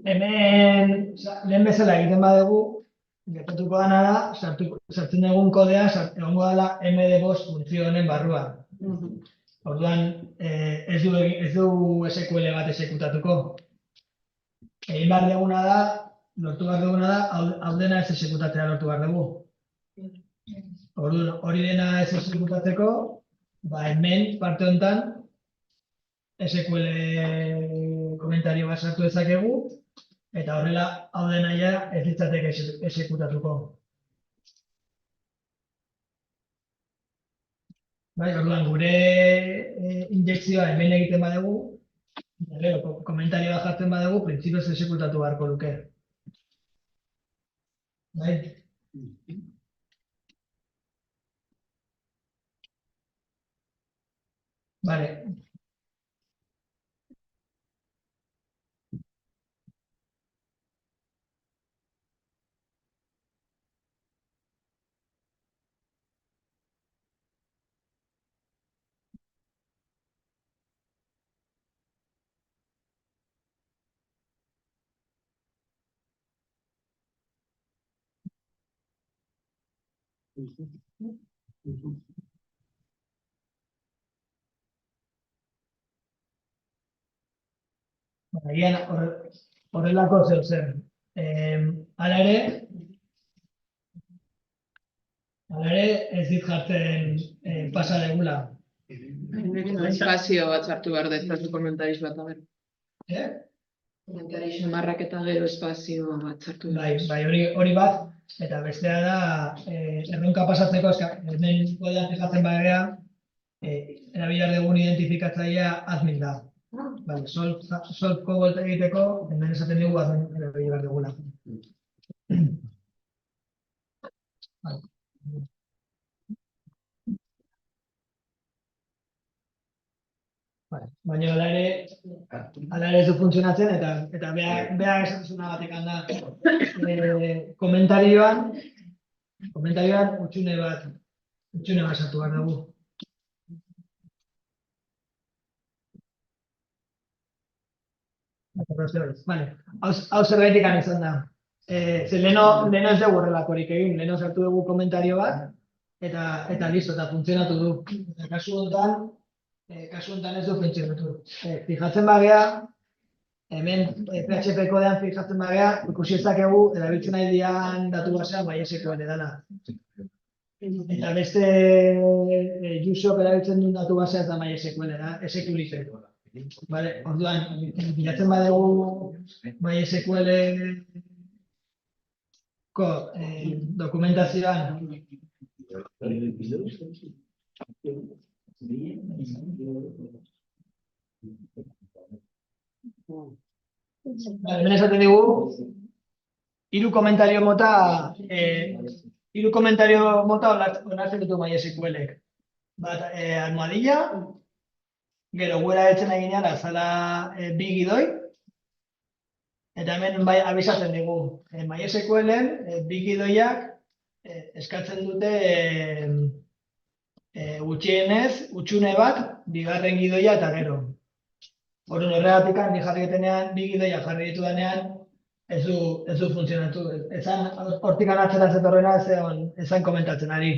Hemen lehen bezala egiten badugu, gertatuko dena da, sartzen dugun kodea egongo dela MD5 funtzio honen barruan. Orduan, ez du SQL bat exekutatuko. Egin behar duguna da, lortu behar duguna da, hau dena ez exekutatzea lortu behar dugu. Orduan, hori dena ez exekutatzeko, hemen parte honetan SQL komentario bat sartu dezakegu, Eta horrela, hau dena ja ez litzateke exekutatuko. Bai, orduan, gure injekzioa hemen egiten badugu, gero, komentarioa jartzen badugu, printzipioz exekutatu beharko luke. Bai? Vale. Agian horrelako zer. Hala ere ez dit jartzen pasa degula. Espazio bat sartu behar dezaz komentariz bat, a ber. Komentariz marrak eta gero espazio bat sartu behar. Bai, hori bat, eta bestea da, erronka pasatzeko, hemen kodean fijatzen bagea, erabilar dugun identifikatzailea admin da. Vale, solve cobalt egiteko, hemen esaten dugu admin erabilar dugula. Baina hala ere ez du funtzionatzen, eta behar esatuzuna batek da komentarioan utxune bat sartu behar dugu. Vale, hau zerbaitik izan da. Leheno ez dugu horrelakorik egin, leheno sartu dugu komentario bat, eta listo, eta funtzionatu du. Kasu honetan ez du funtzionatu. Fijatzen bagea, hemen PHP kodean fijatzen bagea, ikusi ezakegu, erabiltzen nahi dian datu basean MySQL dela. Eta beste useok erabiltzen duen datu basea ez da MySQL da, SQLite. Vale, orduan, bilatzen badugu MySQL-ko dokumentazioan hemen esaten digu hiru komentario mota onartzen ditu MySQL-ek. Bat, almohadilla, gero guera etzen eginean azala bi gidoi, eta hemen bai abisatzen digu. MySQL-en bi gidoiak eskatzen dute gutxienez, utxune bat, bigarren gidoia eta gero. Orduan horregatik ni jarri detenean, bi gidoia jarri ditudanean, ez du funtzionatu. Hortik anatzera zetorrena ezan komentatzen ari.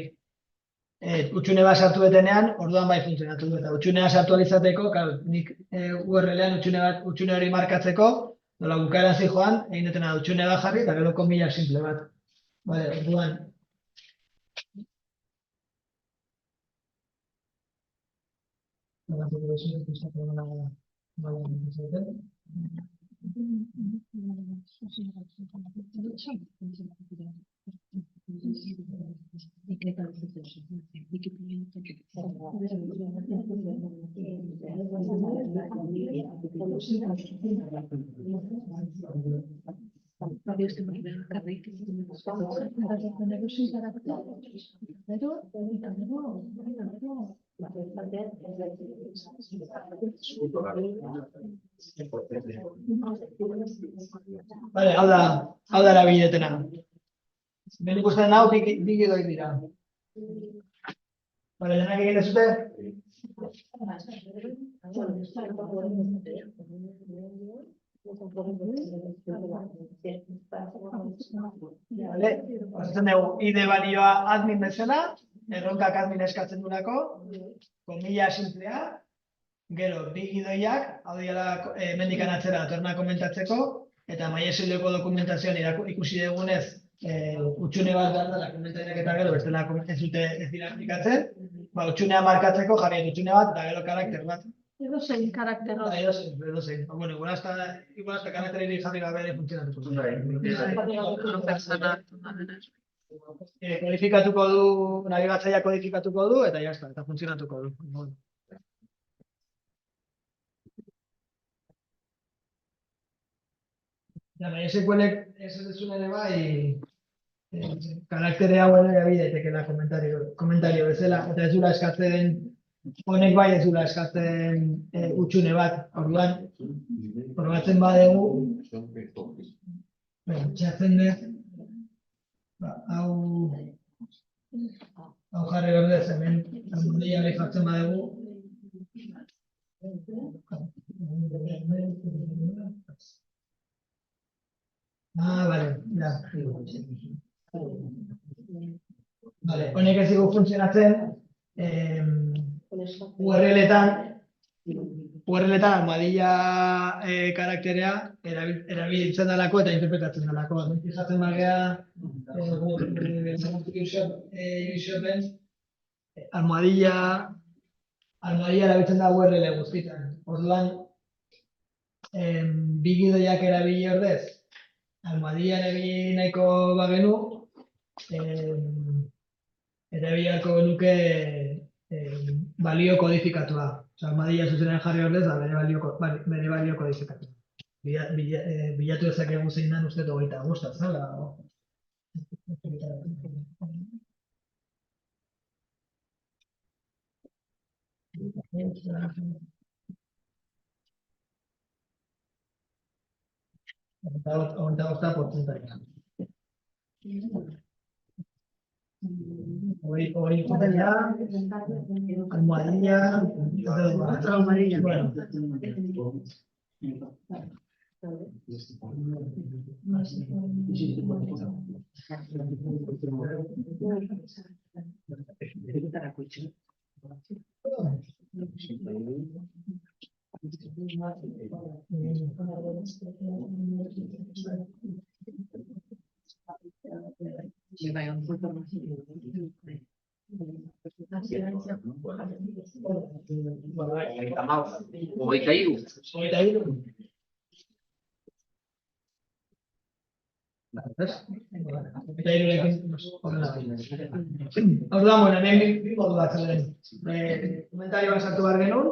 Utxune bat sartu detenean, orduan bai funtzionatu du. Eta utxunea sartu alizateko, nik URL-ean utxune hori markatzeko, nola bukaeran zijoan, egin detena utxune bat jarri, eta gero komila simple bat. Vale, orduan. Vale, hau da erabiletena. Ben ikusten hau bi gidoik dira. Vale, denak egin dezute? Vale, pasatzen dugu ID balioa admin bezala, erronkak admin eskatzen durako, komila simplea, gero bi gidoiak, hau dira mendikan atzera datorna komentatzeko, eta MySQL-ko dokumentazioan ikusi dugunez, utxune bat behar dela komentariak eta gero bestela ez dira aplikatzen, utxunea markatzeko jarri utxune bat eta gero karakter bat. Edozein karakter hori. Edozein. Bueno, igual hasta karakterik jarri gabe ere funtzionatuko du. Kodifikatuko du, nabigatzaileak kodifikatuko du, eta jazta, eta funtzionatuko du. Ja, nahi SQLek ez dezun ere bai, karaktere hau ere gabi daitekela komentario bezala, eta ez dula eskatzen, honek bai ez dula eskatzen utxune bat, orduan, probatzen badegu, txatzen dut, hau jarri ordez, hemen, almohadilla jartzen badegu, vale, ja. Vale, honek ez dugu funtzionatzen URL-etan almohadilla karakterea erabiltzen dalako eta interpretatzen dalako. Fijatzen bagea almohadilla erabiltzen da URL guztietan. Orduan, bi gidoiak erabili ordez, almohadilla erabili nahiko bagenu, erabilako genuke balio kodifikatua. Almohadilla zuzenean jarri ordez, bere balio kodifikatua. Bilatu dezakegu zein den uste 25, zala? Hogeita bosta portzentaia. Hori ikusten da, almohadilla, bueno. Orduan, bueno, hemen bi modu bat zeuden. Komentarioan sartu behar genuen,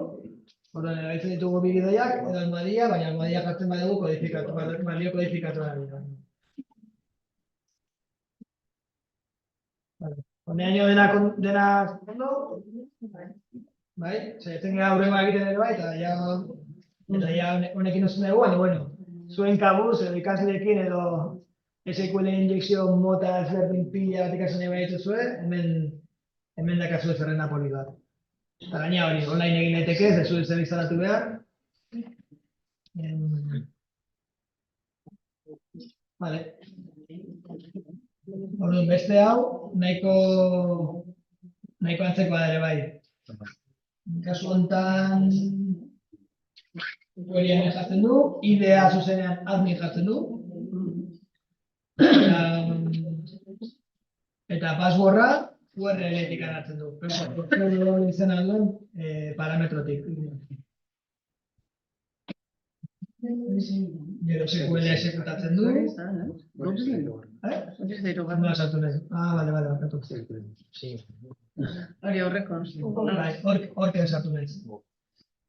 orduan erabiltzen ditugu bi gidoiak, edo almohadilla, baina almohadilla jartzen badugu kodifikatu, balio kodifikatu da. Honeaino dena ondo, bai? Zaitzen gara aurrema egiten ere bai, eta ja honekin osun dugu, baina, bueno, zuen kabuz, edo ikasleekin edo SQL injekzio mota ezberdin pila bat ikasen nahi dituzue, hemen dakazue zerrenda poli bat. Eta gaina hori, online egin daiteke, ez zuen zer instalatu behar. Vale. Orduan, beste hau, nahiko antzekoa ere bai. Kasu honetan, queryen jartzen du, idea zuzenean admin jartzen du. Eta passwordra URL-etik hartzen du. Izena duen parametrotik. Gero SQL exekutatzen du. Nola sartu nahi? Bale, bakatu. Hori horreko. Horken sartu nahi.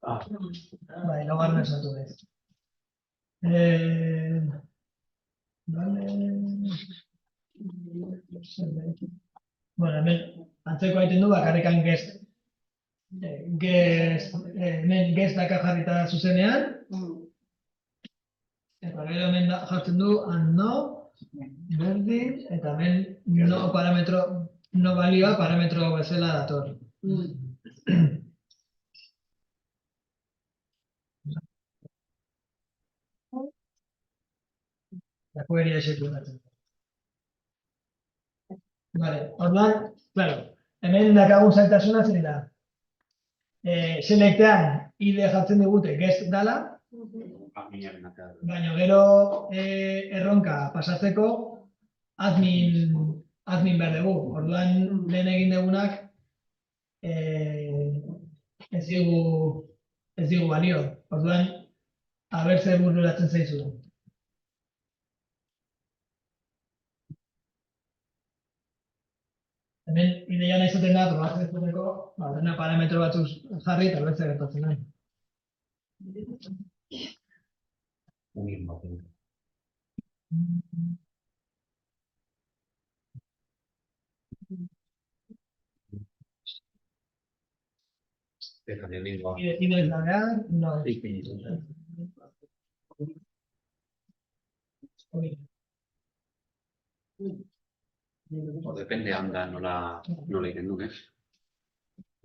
Bai, laugarren sartu nahi. Bueno, hemen antzeko egiten du, bakarrikan guest daka jarrita zuzenean. Eta gero hemen jartzen du unknown, berdin, eta hemen no balioa parametro bezala dator. La query exekutatzen. Vale, orduan, claro, hemen dakagun zailtasuna zein da. Selectean ide jartzen digute guest dala, baina gero erronka pasatzeko admin behar dugu. Orduan lehen egin dugunak ez ez digu balio. Orduan, aber zer bururatzen zaizu. Hemen ideia nahi zuten da, probatzen zuteko, dena parametro batzuk jarri eta bertze gertatzen nahi. Ide izanea, no. O depende anda nola egiten duk, ez?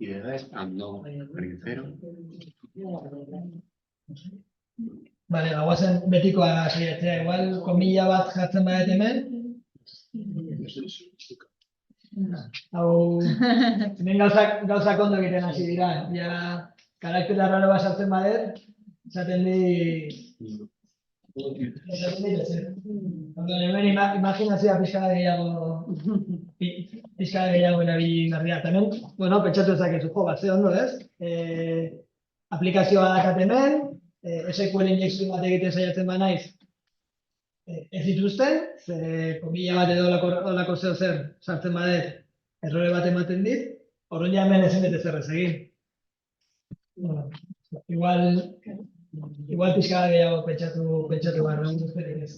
Idea ez, ando princero. Vale, guazen betikoa saiatzea, igual komilla bat jartzen badet hemen. Hau, hemen gauzak ondo egiten hasi dira. Ja, karaktera raro bat sartzen badet, esaten di... Hemen imaginazioa pixka gehiago erabili garria. Hemen, bueno, pentsatu ezakezu, jo, bat ze ondo, ez? Aplikazioa dakat hemen, SQL injekzio bat egiten saiatzen banaiz, ez dituzten, ze komila bat edo olako zeo zer sartzen badet, errore bat ematen dit, orduan ja hemen ezin dut ezer ez egin. Bueno, igual pixka gehiago pentsatu behar dugu besterik ez.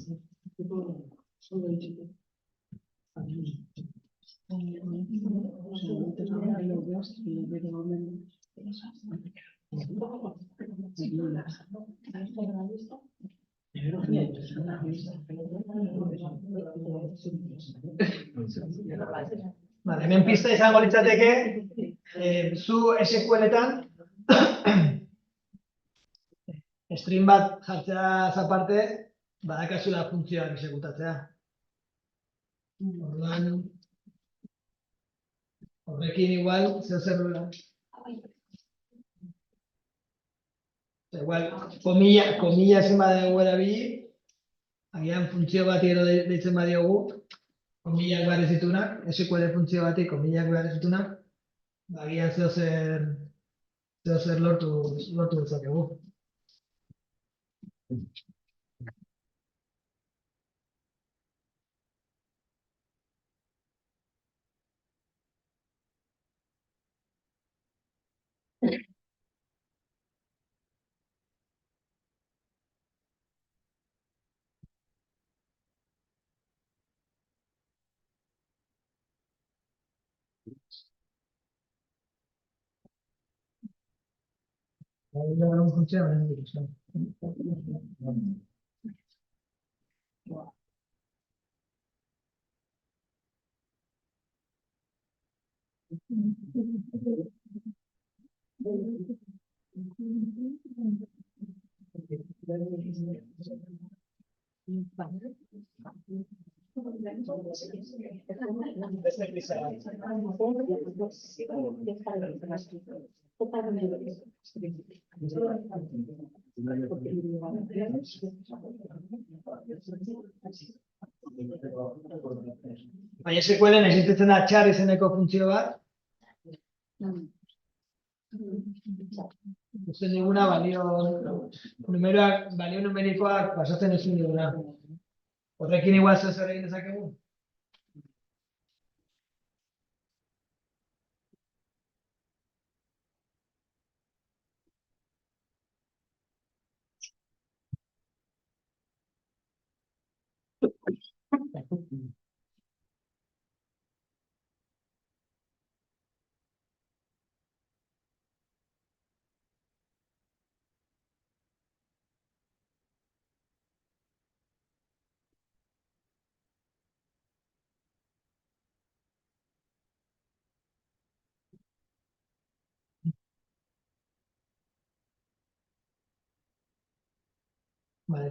Vale, hemen pista izango litzateke, zu SQL-etan string bat jartzea aparte, badakazula funtzioak exekutatzea. Orduan, horrekin igual, zer igual, komilla ezin badugu erabili, agian funtzio bati ero deitzen badiogu, komillak behar ez ditunak, SQL funtzio bati komillak behar ez ditunak, agian zeo zer lortu dezakegu. No funciona. Baina SQL-en existitzen da char izeneko funtzio bat. Usten diguna balio numerikoak pasatzen ezin diguna. Horrekin igual zer egin dezakegu?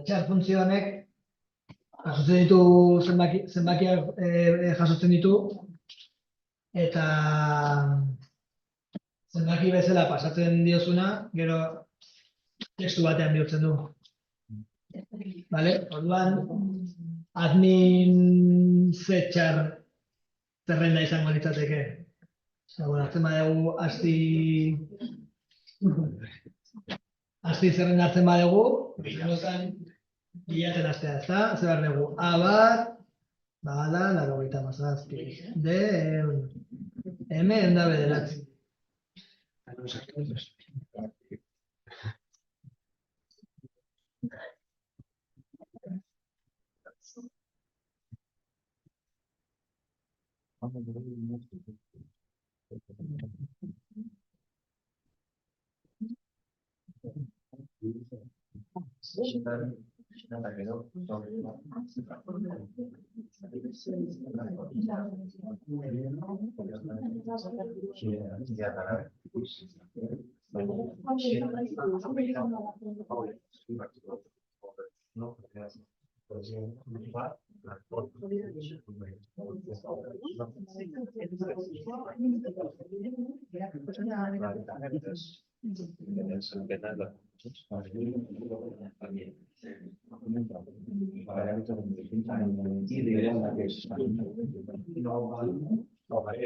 Char funtzio honek jasotzen ditu zenbakiak jasotzen ditu eta zenbaki bezala pasatzen diozuna, gero testu batean bihurtzen du. Vale? Orduan admin char zerrenda izango litzateke. Hartzen badugu asti Asti zerrendatzen badugu, bilatzen astea, ezta? Zer behar dugu? A bat, bada, 97. D, M, 109.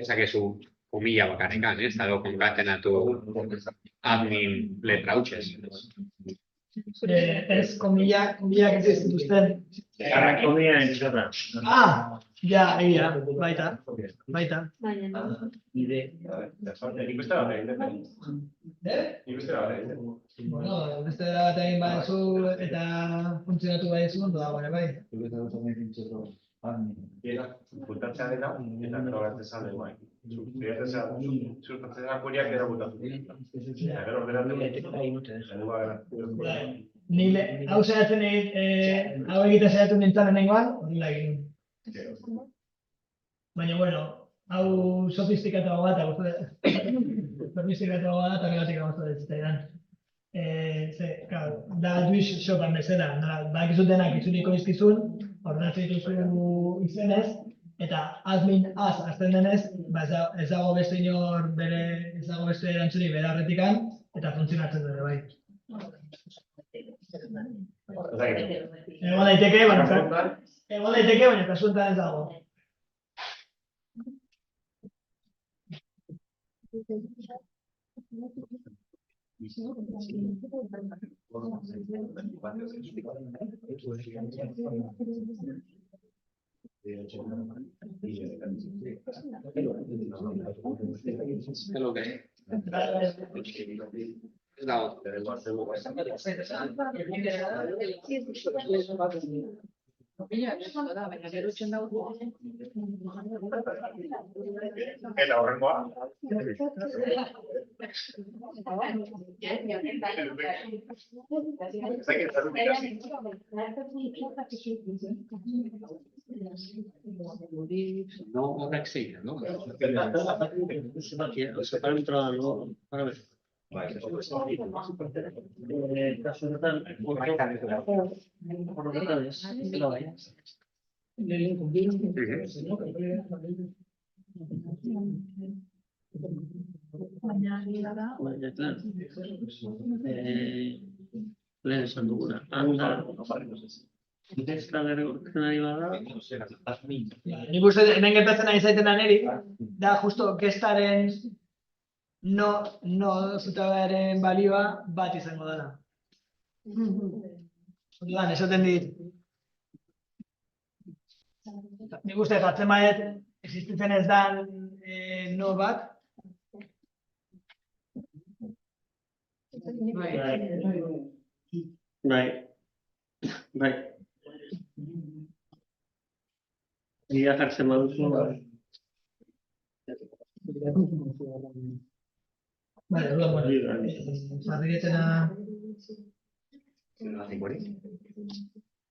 Ezakezu komilla bakarrikan, ez? Dago konkatenatu admin letra hutsez. Ez, komillak ez dituzten. Komilla entzara. Ah, ja, egia, baita. Baina, Bueno, beste dela bat egin badezu eta funtzionatu badezu, ondo dago ere bai. Bultatzea dela, eta gero gertzen bai. Zurtatzea kuriak gero bultatu. Eta gero Hau saiatzen hau egiten saiatu nintzen lehenengoan, horrela egin. Baina, bueno, hau sofistikatuago bat, sofistikatuago bat, horregatik gauza ez zitzaidan. Da Twitch shopan bezala, bakizu denak itzuniko izkizun, ordenatzen dituzu izenez, eta admin az azten denez, ez dago beste inor ez dago beste erantzunik bere arretikan, eta funtzionatzen dure bai. Egon daiteke, baina kasu honetan ez dago. Baina gero txen dago. Eta horrengoa. No horrek zeira, no? Kasu honetan, Baina gira da. Lehen esan duguna. Handa, destra gertzen ari bada. Nik uste hemen gertatzen ari zaiten aneri, da justo gestaren no zutabearen balioa bat izango dela. Orduan, esaten dit. Nik uste jatzen badet, existitzen ez dan no bat. Bai. Ia jartzen baduzu. Vale, orduan, jarrietena...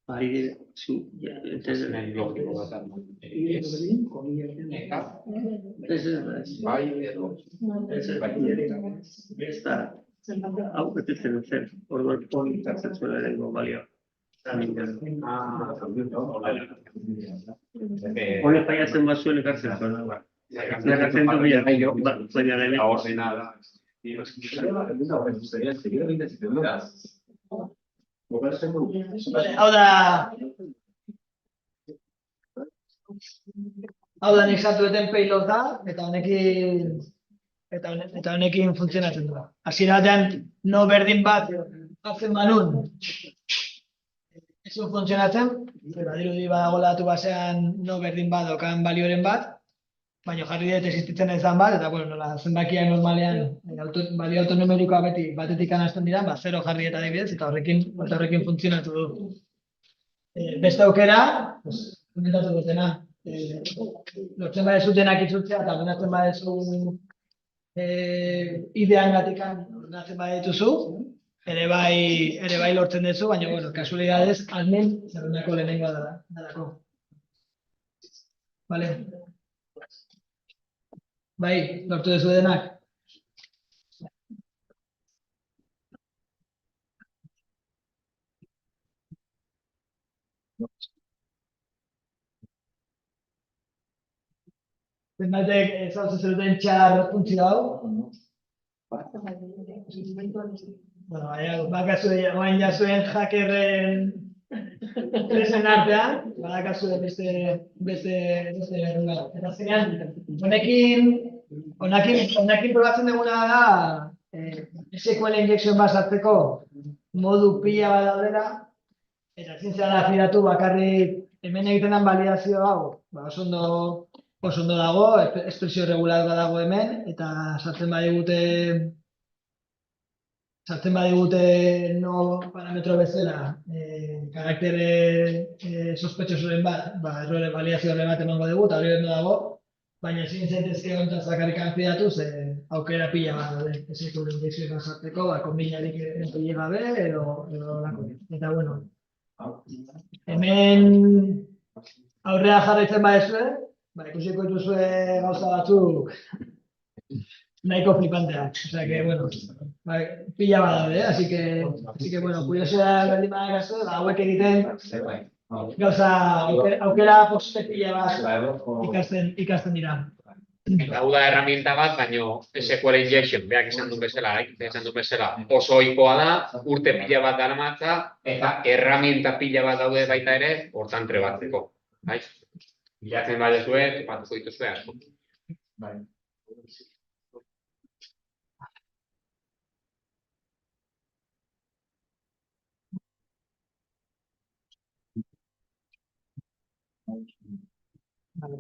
Bai, zu, hau betetzen zen, orduan politatzen zuen erengo balioa. Hone faiatzen bat zuen ekartzen zuen. Ekartzen du bila, baina lehen. Ordenada. Hau da nik sartu eten payload da, eta honekin funtzionatzen du. Hasiera batean no berdin bat hartzen banun, ezin funtzionatzen, badirudi badagoela datu basean no berdin badokan balioren bat, baina jarri dut existitzen ezan bat, eta bueno, nola zenbakiak normalean balio autonumerikoa beti batetik hasten dira, 0 jarri eta adibidez, eta horrekin funtzionatu du. Beste aukera, komentatu dutena, lortzen badezutenak itzultzea, eta ordenatzen badezu ideangatik ordenatzen badituzu, ere bai lortzen duzu, baina bueno, kasualidadez, almen zerrendako lehenengoa dalako. Vale. Bai, lortu duzu denak. Zenbatek ezautzen zenuten txar puntzi hau. Bueno, bakazue, oain jasuen hackerren presen artean, badakazue beste errunga. Eta zenean, honekin probatzen duguna da SQL injection bat sartzeko modu pila bat daudela, eta ezin zara fidatu bakarrik hemen egiten den validazio hau, oso ondo dago, espresio regular bat dago hemen, eta sartzen badigute no parametro bezala karaktere sospetxosoren bat, errore validazio horre bat emango dugu, eta hori ondo dago, baina ezin zaitezke honetan zakarrikan fidatu, aukera pila bat daude, SQL injekzioa sartzeko, konbinarik enpile gabe, edo lako. Eta bueno, hemen aurrea jarraitzen badezue, ikusiko dituzue gauza batzuk nahiko flipanteak. O sea que, bueno, pila bat daude, así que, bueno, kuriosidad berdin badakazu, hauek egiten gauza aukera poste pila bat ikasten dira. Eta hau da herramienta bat, baino SQL injection, beak esan duen bezala, oso ohikoa da, urte pila bat daramatza, eta herramienta pila bat daude baita ere, hortan trebatzeko. Bilatzen badezue, topatuko dituzue asko.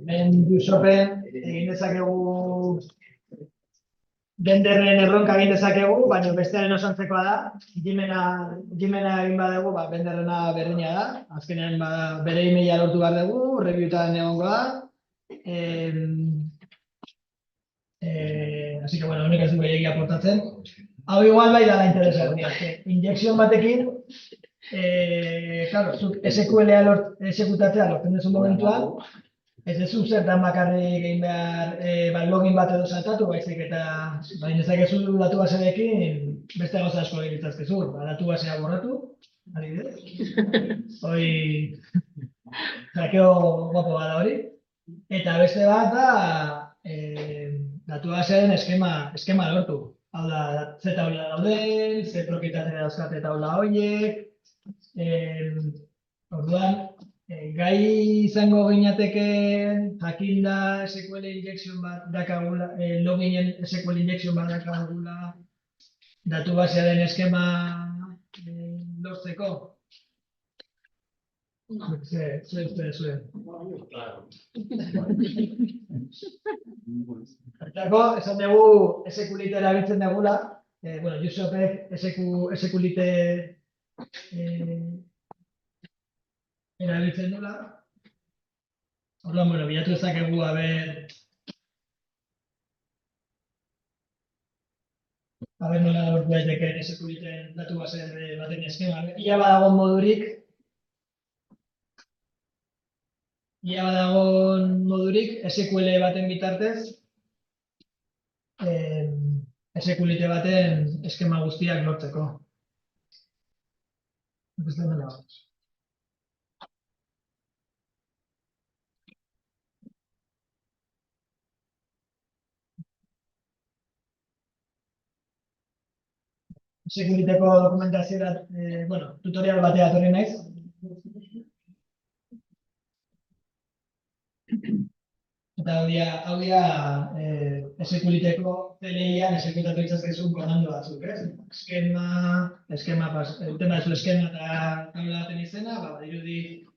Ben Jusopen egin dezakegu benderren erronka egin dezakegu, baina bestearen osantzekoa da. Jimena egin badegu, benderrena berdina da. Azkenean bere emaila lortu behar dugu, reviewtan egongo da. Así que, bueno, honek ez du gehiagia aportatzen. Hau igual bai dala interesgarria. Injekzion batekin, claro, zuk SQL-a exekutatzea lortzen duzu momentuan, ez duzu zertan bakarrik egin behar login bat edo saltatu, baizik eta baina dezakezu datu basearekin beste gauza asko egin ditzazkezu, datu basea borratu, adibidez. Hoi, zakeo guapo bada hori. Eta beste bat da, datu basearen eskema lortu. Hau da, ze taula dauden, ze propietatea dauzkate taula horiek, orduan, gai izango ginateke jakinda SQL injection bat dakagula, loginen SQL injection bat dakagula datu basearen eskema lortzeko. Zue. Hortako, esan dugu SQLite erabiltzen dugula, bueno, Josepek SQLite erabiltzen dula. Orduan, bueno, bilatu ezakegu, nola lortu daiteke SQLite datu base baten eskema. Ia badago modurik SQL baten bitartez, SQLite baten eskema guztiak lortzeko. Ikusten dela. SQLiteko dokumentazioa, bueno, tutorial batea etorri naiz. Eta hau dia esekuliteko CLI-an esekutatu itzazkezun komando batzuk, ez? Eskema eta taula baten izena, badirudi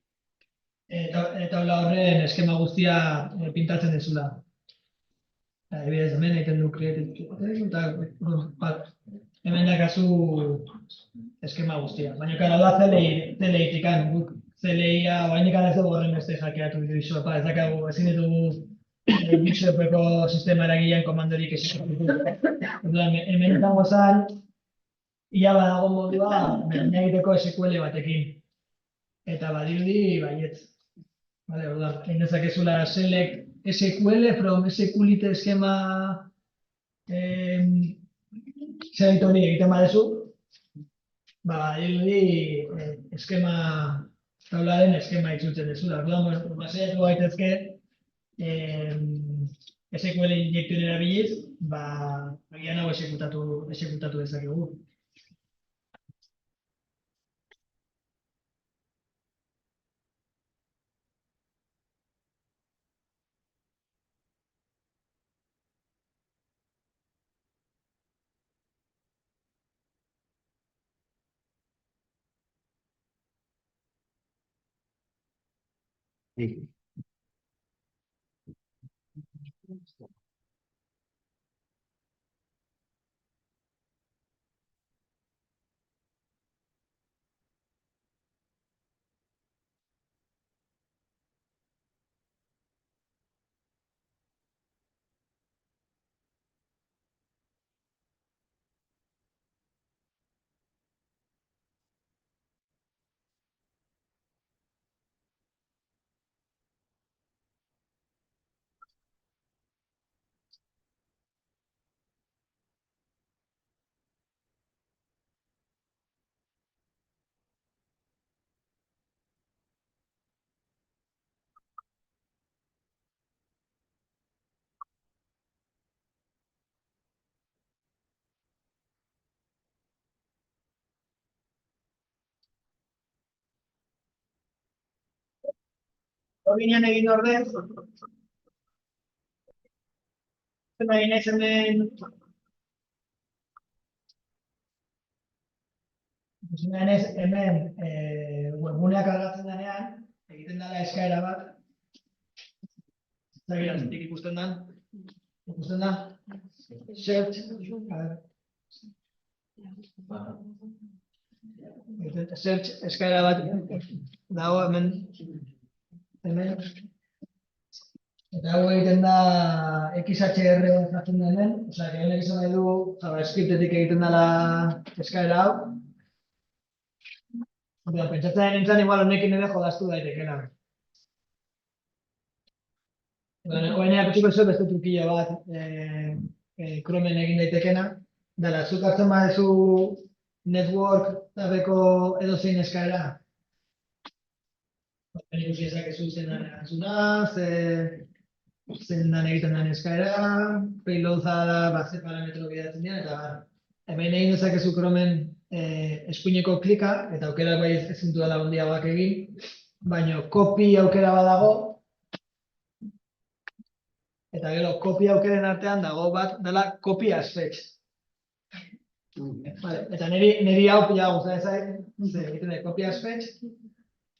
taula horren eskema guztia pintatzen dezula. Adibidez, hemen egiten du hemen dakazu eskema guztia. Baina, kara, da CLI-tikan, guk CLI-a oraindik ez dugu horren beste hackeatu ditu, ez dakagu, ezin ditugu Bishopeko sistema eragilean komandorik esikatuko. Hemen izango zen, ia badago modua, berdina egiteko SQL batekin. Eta badirudi, baietz. Vale, orduan, egin dezakezula select SQL from SQLite eskema select hori egiten badezu, badirudi eskema taularen eskema itzultzen dezula. Orduan, basaiatu gaitezke SQL injektion erabiliz, agian hau esekutatu dezakegu. Horbinean egin ordez, nahi naiz hemen webguneak aldatzen denean, egiten dela eskaera bat. Zagira, zetik ikusten da? Search. Search eskaera bat dago hemen. Eta hau egiten da XHR jartzen da hemen, osea, que honek izan nahi du JavaScriptetik egiten dela eskaera hau. Pentsatzen nintzen igual honekin ere jolastu daitekela. Hoen erakutsiko zuen beste trukila bat Chromen egin daitekena. Dela, zuk hartzen badezu network tabeko edozein eskaera. Ikusi ezakezu zendan erantzuna, zendan egiten den eskaera, payloada da, ze parametro bidatzen dira, eta hemen egin dezakezu Chromen eskuineko klika, eta aukera bai ezin dudala handiagoak egin, baina copy aukera badago, eta gero copy aukeren artean dago bat dela copy as fetch. Eta niri hau pila gustatzen zait, egiten da copy as fetch,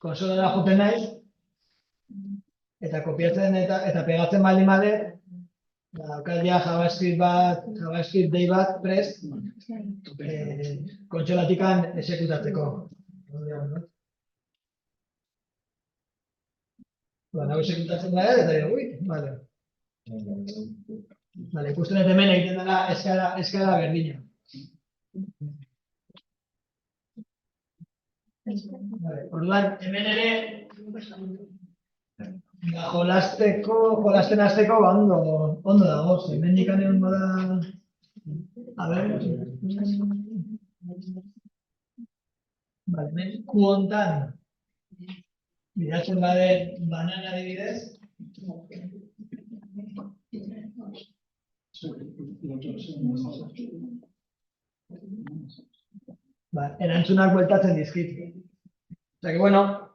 konsolara joten naiz, eta kopiatzen eta pegatzen baldin bade, daukatia JavaScript dei bat prest, kontsolatikan esekutatzeko. Hau esekutatzen da eta ui, bale. Ikusten dut hemen egiten dela eskaera berdina. Orduan, hemen ere jolasten hasteko ondo dago, hemendik egongo da. A ver. Vale, hemen Q hontan bidatzen bade banana adibidez. Erantzunak bueltatzen dizkit. Osea que bueno,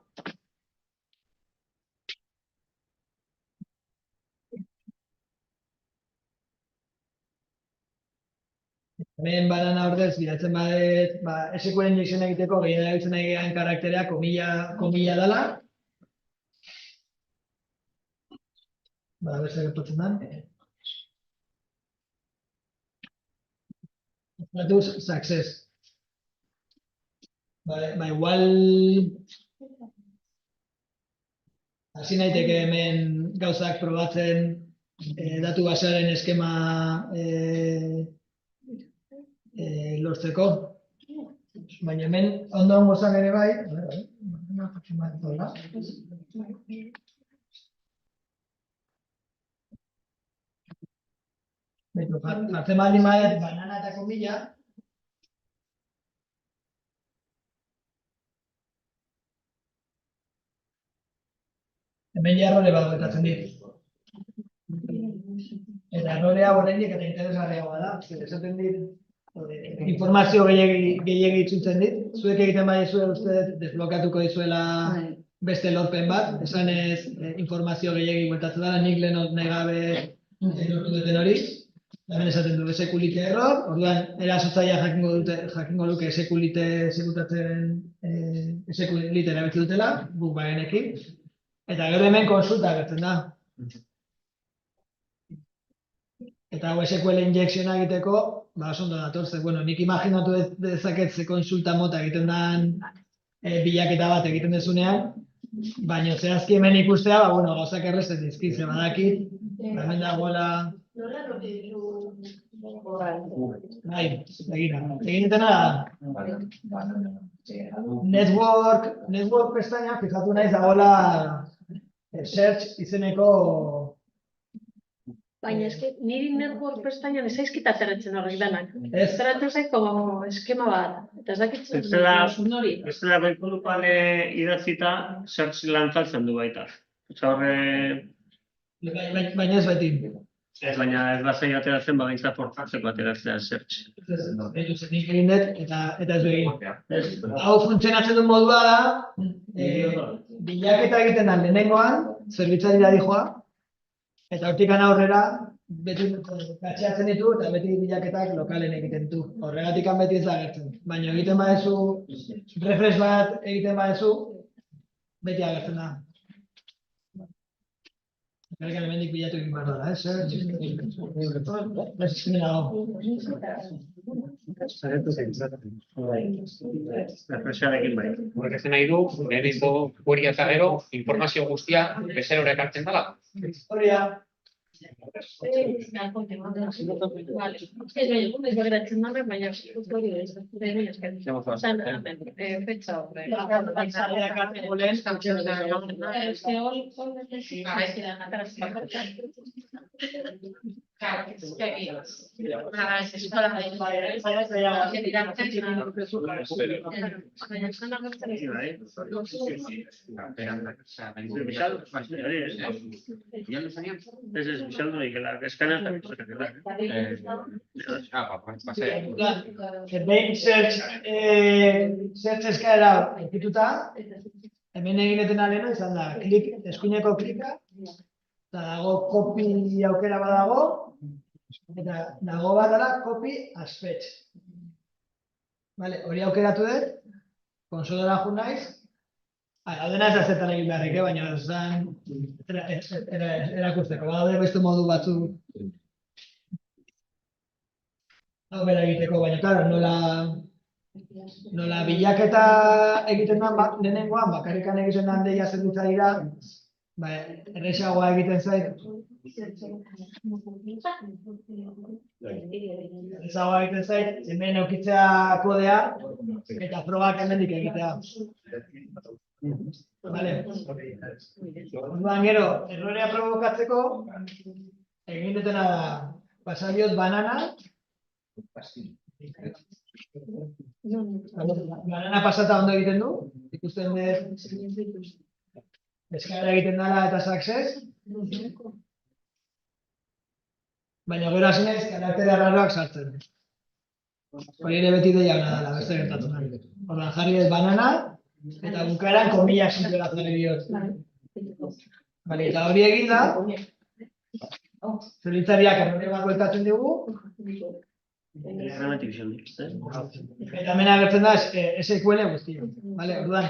Hemen banana ordez, bilatzen badet, SQL injection egiteko gehien erabiltzen nahi gehan karakterea komilla dela. Beste gertatzen da. Status success. Igual hasi naiteke hemen gauzak probatzen datu basearen eskema lortzeko. Baina hemen ondo gozak ere bai. Jartzen baldin badet banana eta komilla. Hemen ja errore bat gertatzen dit. Eta errorea oraindik eta interesgarriagoa da. Esaten dit, informazio gehiegi itzultzen dit. Zuek egiten badizue uste desblokatuko dizuela beste lorpen bat. Esanez informazio gehiegi bueltatzen dara, nik lehen nahi gabe lortu duten hori. Hemen esaten du SQLite error, orduan erasotzailea jakingo luke SQLite erabiltzen dutela, guk bagenekin. Eta gero hemen konsulta gertzen da. Eta hau SQL injectiona egiteko, oso ondo datorze. Bueno, nik imaginatu dezaket ze konsulta mota egiten den bilaketa bat egiten dezunean, baina zehazki hemen ikustea, gauzak errezen dizkiz, badakit, hemen dagoela... Bai, begira. Egin dutena da. Network pestaña, fijatu naiz dagoela search izeneko... Baina eske, niri network pestañan ezaizkit ateratzen horrek danak. Ez. Zeratu zaiko eskema bat. Eta ez dakitzen nori. Ez dela goikolupan idatzita search lantzatzen du baita. Baina ez beti. Ez, baina ez bazai ateratzen bagaitza portatzeko ateratzea search. Nik egin dut eta ez du egin. Hau funtzionatzen duen modua da, bilaketa egiten da lehenengoan, zerbitzari da dijoa, eta hortikan aurrera, beti katxeatzen ditu eta beti bilaketak lokalen egiten du. Horregatikan beti ez da agertzen. Baina egiten badezu, refresh bat egiten badezu, beti agertzen da. Gerrikan hemendik bilatu egin behar dara, Refresharekin bai. Horrek esan nahi du, lehenengo query eta gero, informazio guztia bezerora ekartzen dela. Hori da. Vale. Ez begiratzen dara, baina hori da. Fetxa horre. Bixaldu la eskana Behin search eskaera ekituta, hemen egineten alena izan da, eskuineko klika, eta dago copy aukera badago, eta dago bat dela copy as fetch. Hori aukeratu dut, konsolara jo naiz, hau dena ez da zertan egin beharrik, baina ez da erakusteko, badaude beste modu batzu hau bera egiteko, baina claro, nola bilaketa egiten den lehenengoan, bakarrikan egiten den deia zerbitzarira, erresagoa egiten zait. Erresagoa egiten zait, hemen eukitzea kodea, eta frogak hemendik egitea. Vale. Orduan gero, errorea provokatzeko, egin dutena da, pasabiot banana, banana pasata ondo egiten du, ikusten dut, eskaera egiten dela eta success, baina gero hasi naiz karaktere arraroak sartzen. Hori ere beti deia hona dela, beste gertatzen da. Orduan jarri ez banana, eta bukaeran komilla simplera jarri diot. Eta hori egin da, zerbitzariak errore bat bueltatzen dugu, Erramatik izan. Eta hemen agertzen da SQL guztia. Vale, orduan,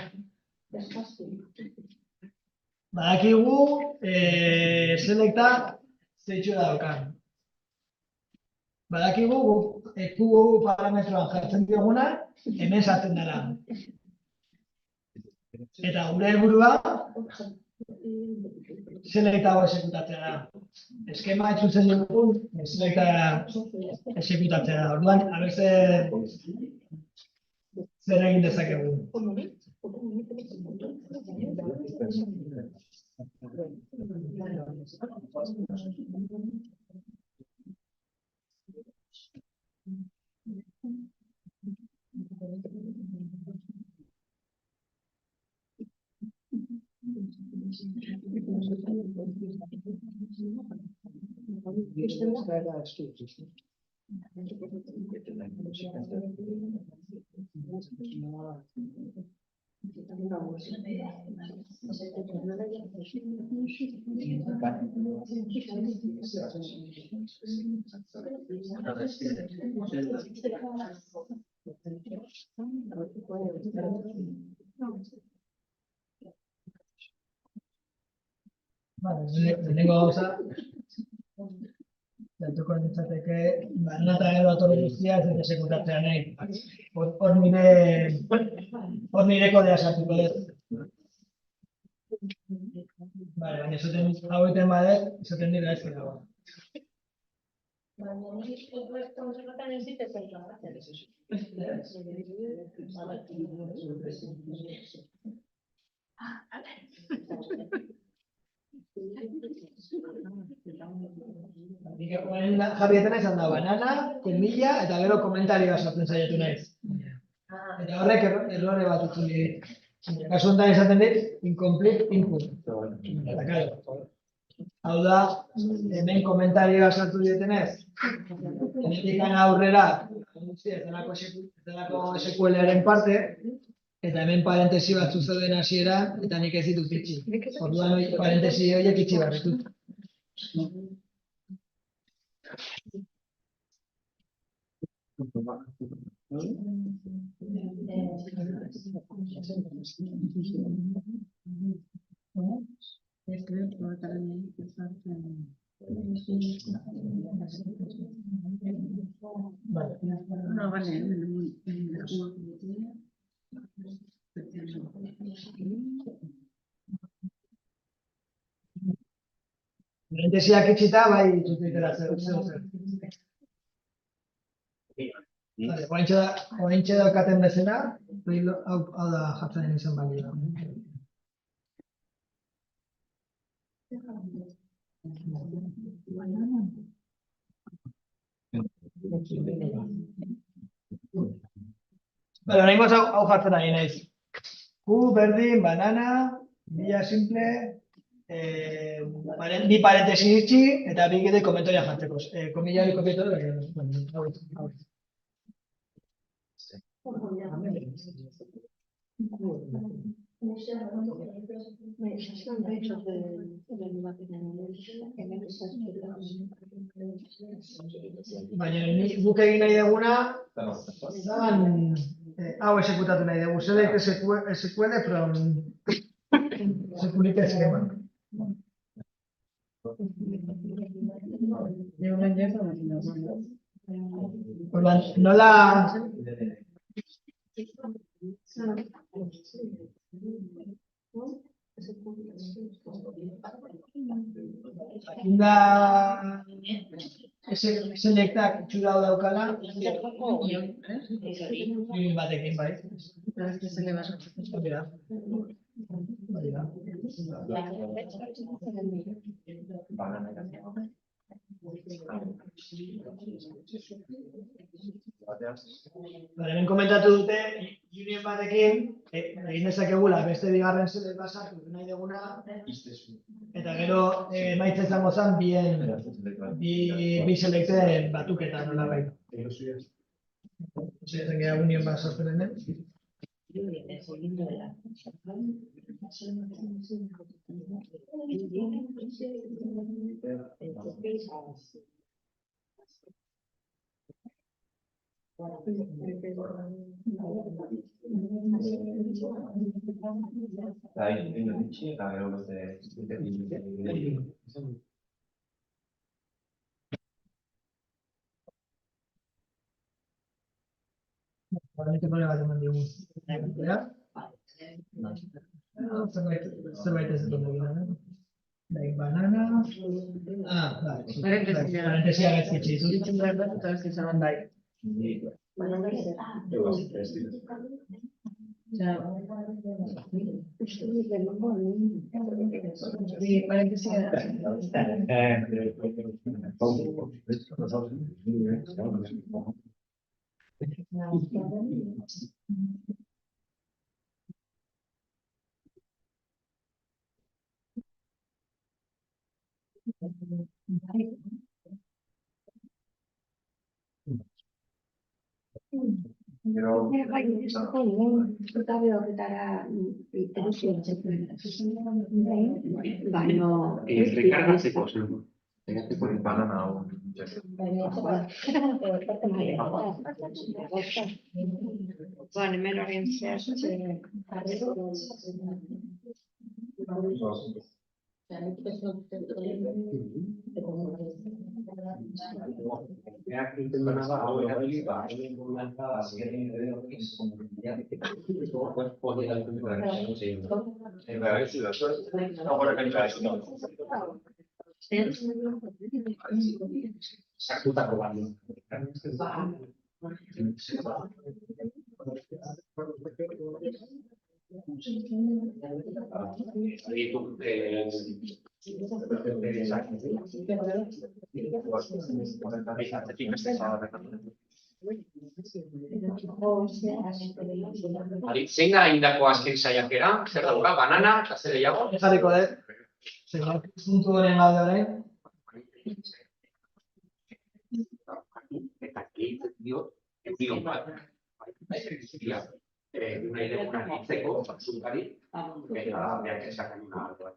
badakigu selekta zeitxura daukan. Badakigu QU parametroan jartzen dioguna, hemen sartzen dela. Eta gure helburua selekta hau esekutatzea da. Eskema etxutzen dugun, selekta esekutatzea da. Orduan, aber zer egin dezakegu. Lehenengo gauza, datuko nintzateke, nata edo atore guztia ez dut esekutatzea nahi. Hor nire kodea sartuko dut. Baina esaten hau egiten badet, esaten dira ez dago. Jarrietena izan da banana, komilla eta gero komentarioa sartzen saiatu naiz. Eta horrek errore bat utzi dit. Kasu honetan esaten dit, incomplete input. Eta claro, hau da, hemen komentarioa sartu dietenez, hemetik aurrera, ez delako SQL-aren parte, eta hemen parentesi batzu zeuden hasieran, eta nik ez ditut itxi. Orduan parentesi horiek itxi behar ditut. No, vale. Parentesiak itxita, bai ditut ditela zer. Ointxe daukaten bezala, hau da jartzen izan bai da. Pero nengoz hau jartzen ari naiz. Q berdin, banana, bila simple, bi parentesi itxi, eta bi gide komentoria jartzeko. Komilla hori kopiatu da, baina guk egin nahi duguna, hau esekutatu nahi dugu. Select SQL from SQL schema. Nola selektak itxura hau daukala, batekin bai. Hemen komentatu dute, union batekin, egin dezakegula beste bigarren select bat sartu nahi duguna, eta gero emaitza izango zen bi selecten batuketa nola bai. Zertzen gara union bat sortzen hemen. Horrenik problema bat eman digu. Ja? Zerbait ez dut egin, Bai, banana... bai. Parentesia gaizkitxe ditut. Ditzen behar bat, eta ez izan. Bai. Rekargatzeko zen. Banana hau. Bueno, hemen horien Sartutako balio. Zein da indako azken saiakera? Zer dauka, banana, eta zer gehiago? Jarriko dut. Zegoak, puntu honen gaude orain. Eta gehitzen dio, eurion bat. Una ere una hitzeko, zutari, eta behar esakan una algo bat.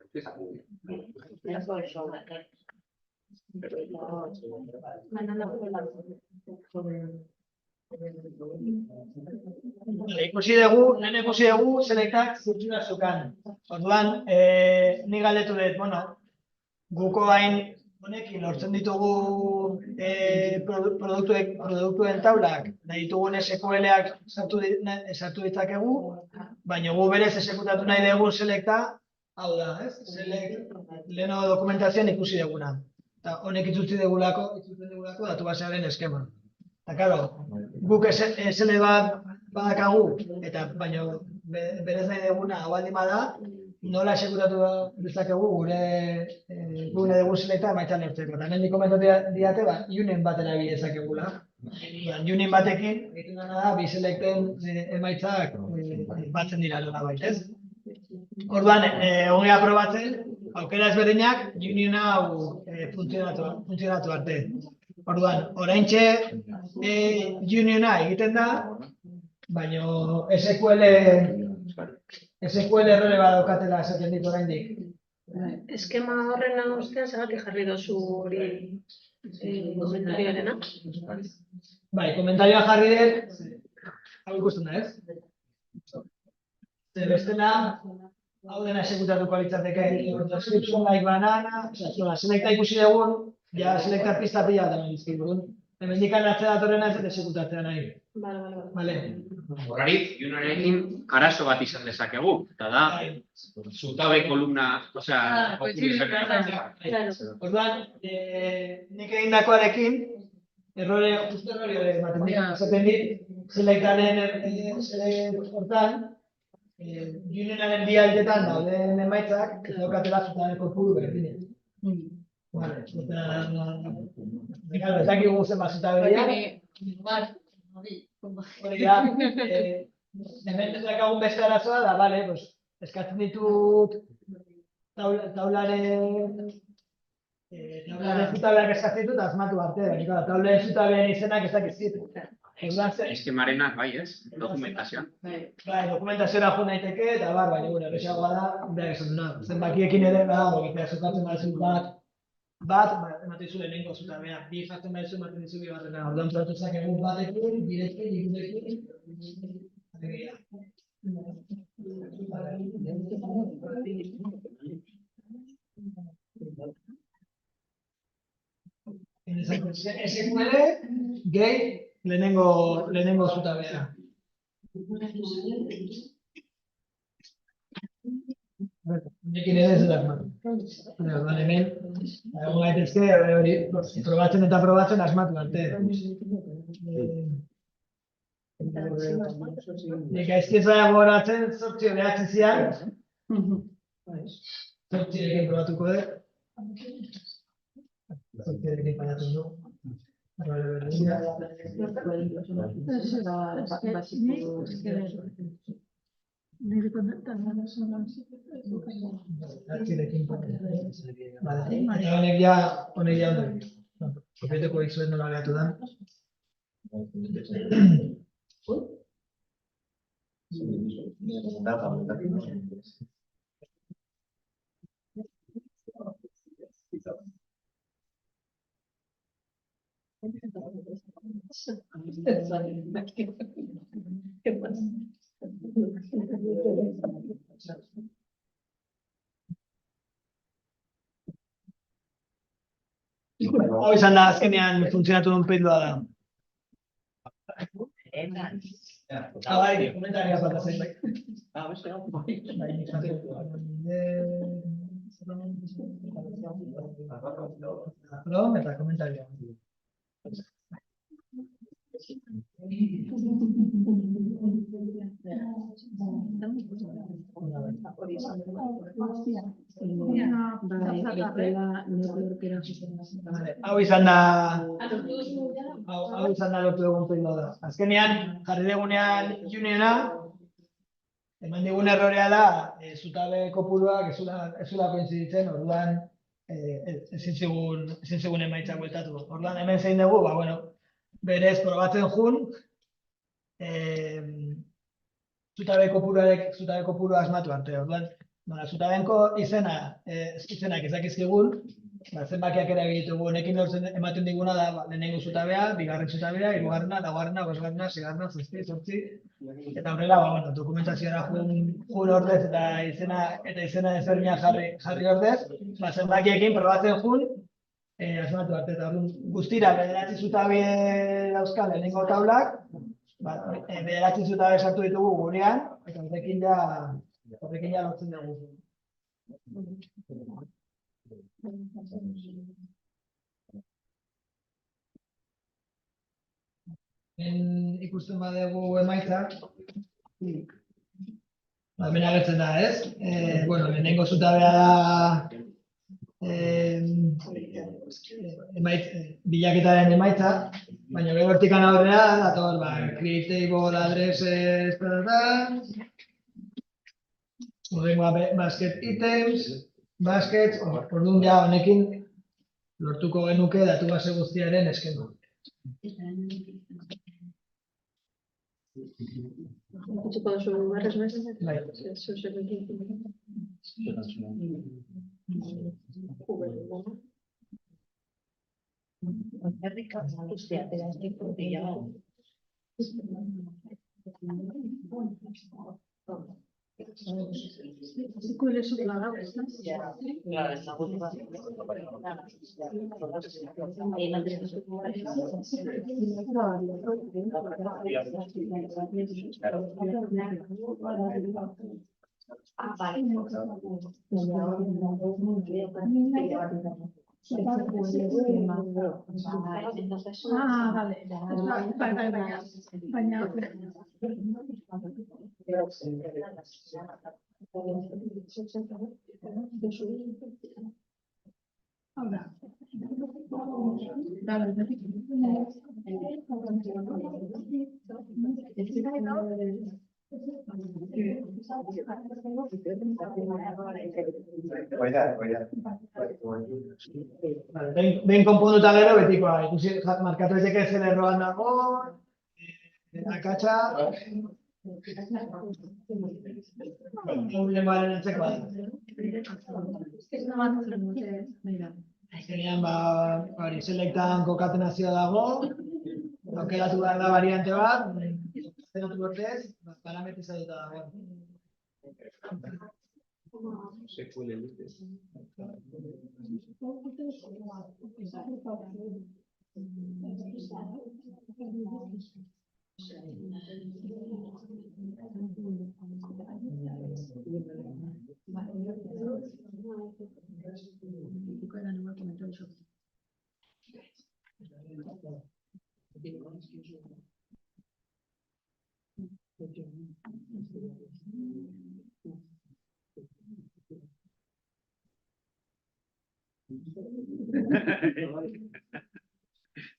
Ikusi dugu selektak zurtzura zukan. Orduan, ni galdetu dut, guko hain honekin lortzen ditugu produktuen taulak, nahi ditugun SQL-ak sartu ditzakegu, baina gu berez esekutatu nahi dugu selekta, hau da, ez? Leheno dokumentazioan ikusi duguna. Eta honek itzultzen dugulako datu basearen eskema. Eta, karo, guk SL bat badakagu, eta baina berez nahi duguna hau baldin bada, nola esekutatu dezakegu gure dugun selekta emaitzan lortzeko. Eta hemen komentatu diate, union bat erabili dezakegula. Union batekin, egiten dena da, bi selekten emaitzak batzen dira nola baita, ez? Orduan, ongi aprobatzen, aukera ezberdinak, union hau funtzionatu arte. Orduan, oraintxe uniona egiten da, baina SQL errore bat daukatela esaten dit oraindik. Eskema horren ostean zagatik jarri dozu hori komentarioarena. Bai, komentarioa jarri dut, hau ikusten da, ez? Bestela, hau dena esekutatuko litzateke, description like banana, selekta ikusi dugun, ja selekta pista pila bat eman dizkigun. Hemendik atzera datorrena ez esekutatzea nahi. Vale. Horrarik, unionekin arazo bat izan dezakegu, eta da, zutabe kolumna, osea, Orduan, nik egindakoarekin, justo errori hori ematen dira. Esaten dit, selektaren hortan, unionaren bi aldetan dauden emaitzak, daukatela zutabe kopuru berdina. Vale, eta ezakigu zen zutabe dira. Hori da, hemen dakagun beste arazoa da, bale, eskatzen ditut taularen zutabeak eskatzen ditut asmatu arte, taularen zutabeen izenak ez dakizit. Eskemarenak, bai, ez? Dokumentazioan. Bai, dokumentazioa jo naiteke, eta baina erresagoa da, behar esan duna. Zenbakiekin ere, egitea zukatzen bat, ematen zu lehenengo zutabea, bi jartzen baizu ematen dizu bigarrena. Orduan prozesak egun batekin, birekin, hirurekin, alegia. SQL gehi lehenengo zutabea. Nekin ere ez da asmatu. Orduan hemen, egon gaitezke, hori, probatzen eta probatzen asmatu arte. Nik aizkiza gogoratzen, 8 behatzen zian. 8 probatuko dut. 8 paiatu du. Honek ja ondo. Kopeteko izuet nola gehatu da. Hau izan da, azkenean funtzionatu duen peilua da. Bai, komentaria falta zen bai. Eta komentaria. Hau izan da lortu dugun peilua da. Azkenean, jarri dugunean Uniona, eman digun errorea da, zutabe kopuruak ez zula koinziditzen, orduan ezin zigun emaitza bueltatu. Orduan hemen zein dugu, berez probatzen jun, zutabe kopurua asmatu arte. Orduan, zutabenko izenak ezakizkigun, zenbakiak erabilitugu, honekin ematen diguna da lehenengo zutabea, bigarren zutabea, hirugarrena, laugarrena, bosgarrena, seigarrena, 7, 8, eta horrela, dokumentazioa jun ordez eta izena ezberdinak jarri ordez, zenbakiekin probatzen jun, asmatu arte, eta guztira, 9 zutabe dauzka lehenengo taulak, 9 zutabe sartu ditugu gurean, eta horrekin ja lortzen dugu. Ikusten badegu emaitzak, hemen agertzen da, ez? Lehenengo zutabea da bilaketaren emaitza, baina gero hortikan aurrera dator, create table addresses, horrengoa basket items, baskets, orduan ja honekin lortuko genuke datu base guztiaren eskema. Itxuko duzu barrez bez? Bai. SQL es otra dago, ez da? Vale. Baina hau da. Behin konponduta gero betikoa, ikusi markatu daiteke zer erroan dago, akatsa, problemaren antzekoa da. Azkenean, hori, selektan kokatzen nazioa dago, aukeratu behar da variante bat, zenatu bortez, parametrizatuta dago.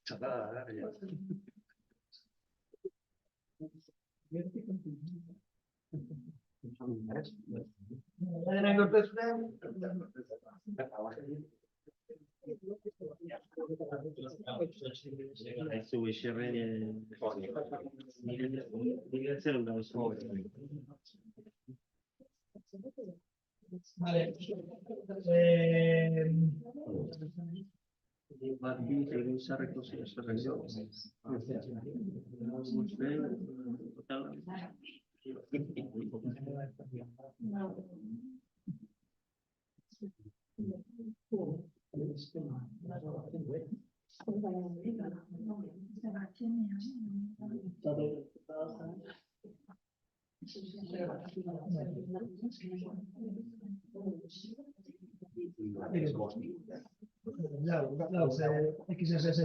Txatada, ja. Denen gortezuten, Ez du ixerren, nire zer da oso. vale. Bat bi egin zarreko zerren jo. Lau, XSS,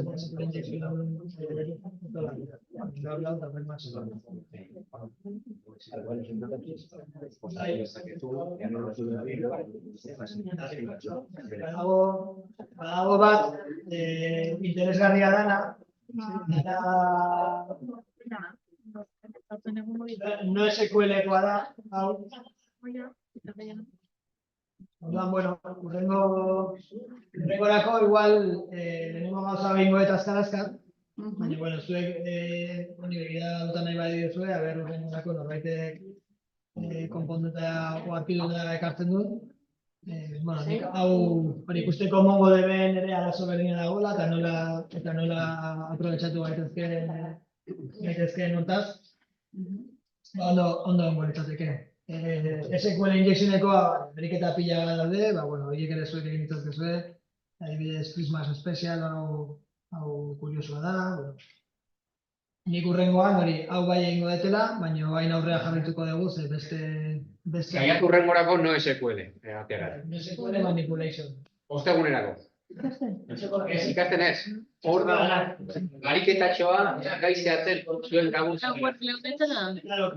Badago bat, interesgarria dana, eta no SQL-ekoa da, hau. Orduan, bueno, urrengorako igual lehenengo gauza behingo eta azkar, baina, bueno, zuek honi begira dutan nahi badi duzue, aber urrengorako norbaitek konponduta oarpiduta ekartzen dut. Bueno, nik hau hori ikusteko MongoDB-en ere arazo berdina dagoela, eta nola aprobetxatu gaitezkeen hortaz. Ondo dengo litzateke. SQL injectioneko beriketa pila daude, bueno, horiek ere zuek egin ditzazkezue, adibidez Christmas Special, hau kuriosua da. Nik urrengoan hori hau bai egingo detela, baina bain aurrea jarrituko dugu, ze beste... Saiatu urrengorako no SQL, atera. No SQL manipulation. Ostegunerako. Ez ikasten ez. Hor da, ariketatxoa, gai zehatzen zuen gabuz.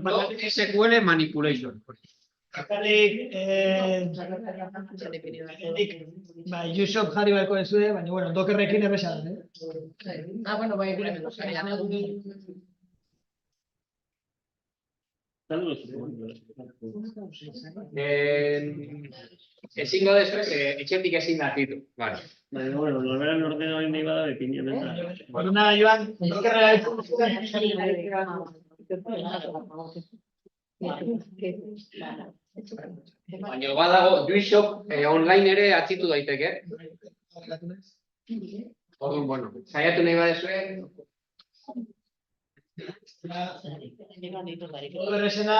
No SQL manipulation. Bakarrik, Ushop jarri beharko dezue, baina, bueno, Dockerrekin erresa da, Bueno, bai, gure Ezingo dezu, etxetik ezin da ditu. Vale. Baina, bueno, norberan ordena hori nahi bada bepinen, Orduan, Joan, Dockerrera Baina badago, Ushop online ere atzitu daiteke. Orduan, bueno, saiatu nahi badezue. Berresena,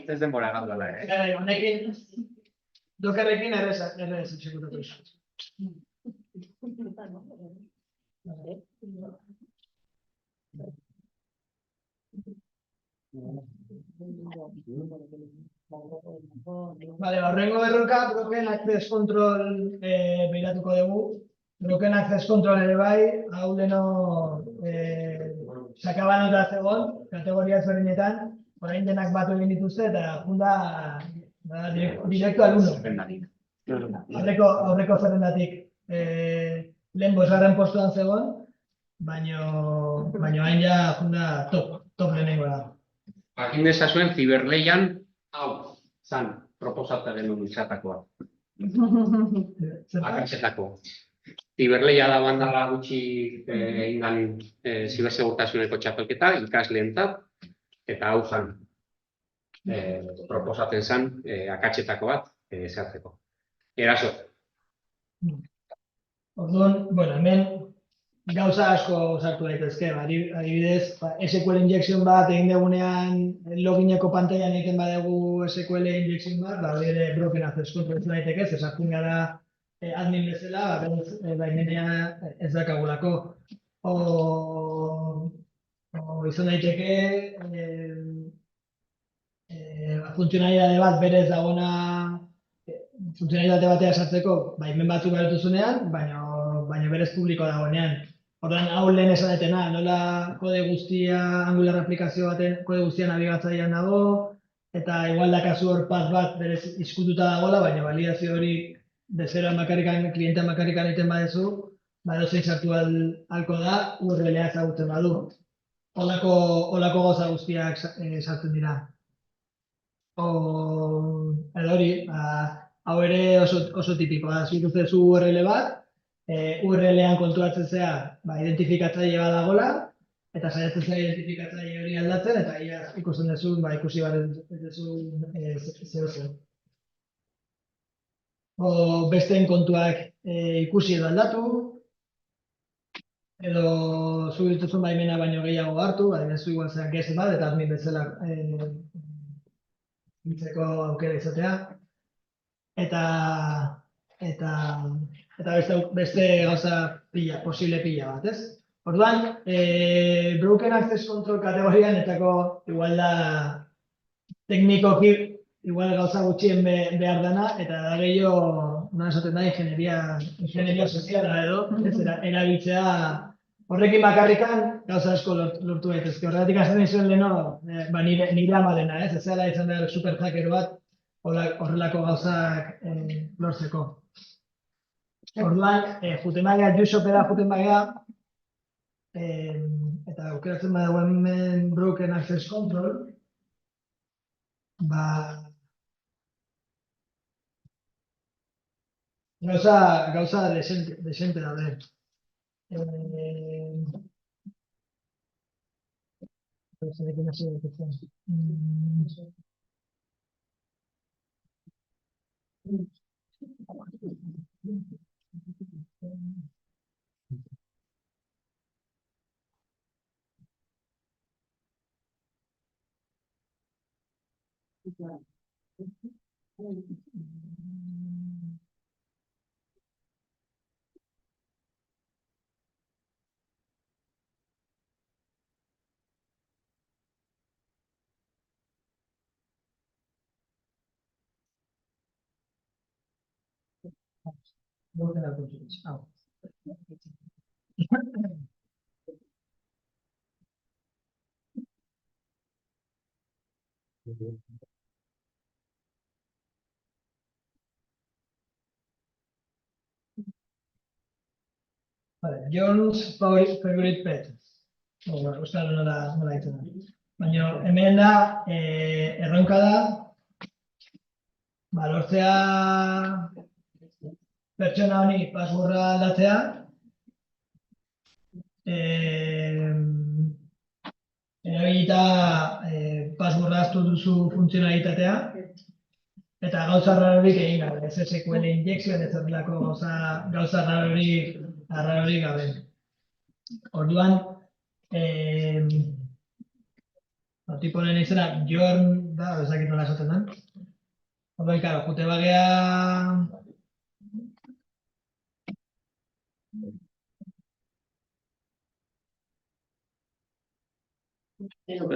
Ez denbora gaudala, honekin, Dockerrekin erresa txekutatu iso. Vale, horrengo erronka, Broken Access Control behiratuko dugu. Broken Access Control ere bai, hau leno sakabanota zegoen, kategoria ezberdinetan, orain denak batu egin dituzte, eta junda direkto alumno. Aurreko zerrendatik lehen bosgarren postuan zegoen, baina hain ja junda top lehenengo da. Jakin dezazuen Ziberleian hau zan proposatza genuen izatakoa. Akatzetako. Ziberleia da bandala gutxi ingan zibersegurtasuneko txapelketa, ikasleentzat. Eta hau zen, proposatzen zen, akatsetako bat, zehatzeko. Eraso. Orduan, bueno, hemen gauza asko sartu daitezke, adibidez, SQL injection bat egin dugunean logineko pantailan egiten badugu SQL injection bat, bere broken access control ez daiteke, sartzen gara admin bezala, baimenea ez dakagulako. O izan daiteke funtzionalitate bat berez dagoena funtzionalitate batea sartzeko baimen batzuk behar dituzunean, baina berez publiko dagoenean. Orduan, hau lehen esan detena, nola kode guztia, Angular aplikazio baten kode guztia nabigatzailean dago, eta igual dakazu hor path bat berez izkututa dagoela, baina validazio hori bezeroan bakarrikan, klientean bakarrikan egiten badezu, badozein sartu halko da, URL-a ezagutzen badu. Holako gauza guztiak sartzen dira. Edo hori, hau ere oso tipikoa da, zuk ustezu URL bat, URL-ean konturatzen zea identifikatzaile bat dagoela, eta saiatzen zea identifikatzaile hori aldatzen, eta ia ikusten duzu, ikusi bat ez duzu zehose. Besteen kontuak ikusi edo aldatu, edo zu dituzun baimena baino gehiago hartu, zu igual zeak guest bat, eta admin bezala hitzeko aukera izatea. Eta beste gauza posible pila bat, ez? Orduan, broken access control kategorian etako igual da teknikoki igual gauza gutxien behar dana, eta da gehiago, nola esaten da, ingenieria soziala edo, ez erabiltzea horrekin bakarrikan gauza asko lortu daitezke. Horregatik hasten izuen leheno, nire amalena, ez? Ez zela izan behar super hacker bat horrelako gauzak lortzeko. Orduan, juten bagea, Jushopera juten bagea, eta aukeratzen badago hemen broken access control, gauza desente daude. John's favorite pet. Euskal nola ditzen da. Baina hemen da, erronka da, lortzea pertsona honi passwordra aldatzea, erabilita passwordra ahaztu duzu funtzionalitatea, eta gauza rarorik egin gabe, ez SQL injection, ez horrelako gauza rarorik gabe. Orduan, tipo honen izena, Jorn da, ezakit nola esaten den. Orduan, karo, jute bagea...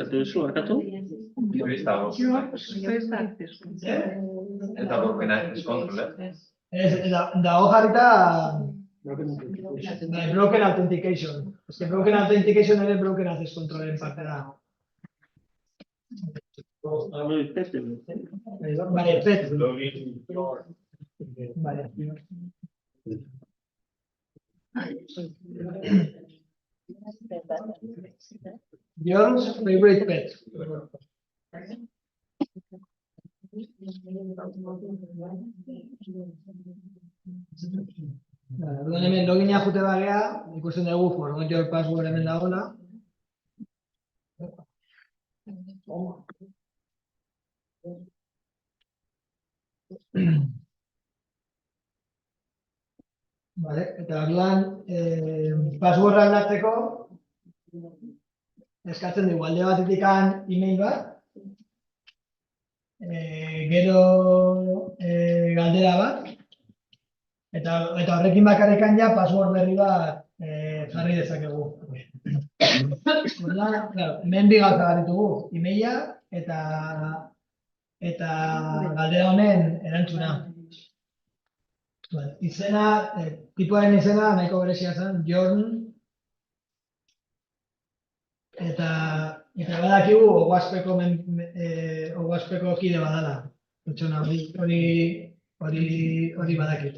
Duzu, hartatu? Ez dago. Ez dago broken access control, Dago jarrita... Broken authentication. Ez que broken authentication ere broken access controlen parte da. Vale, pet. Vale. John's favorite pet. Orduan hemen logina jute bagea, ikusten dugu forgot your password hemen dagoela. Vale, eta orduan, password aldatzeko, eskatzen dugu alde batetik email bat, gero galdera bat, eta horrekin bakarrikan ja password berri bat jarri dezakegu. Orduan, claro, hemen bi gauza bat ditugu, emaila eta galdera honen erantzuna. Izena, tipoaren izena nahiko berezia zen, Jorn, eta badakigu oguazpeko kide badala. Pertsona hori badakit.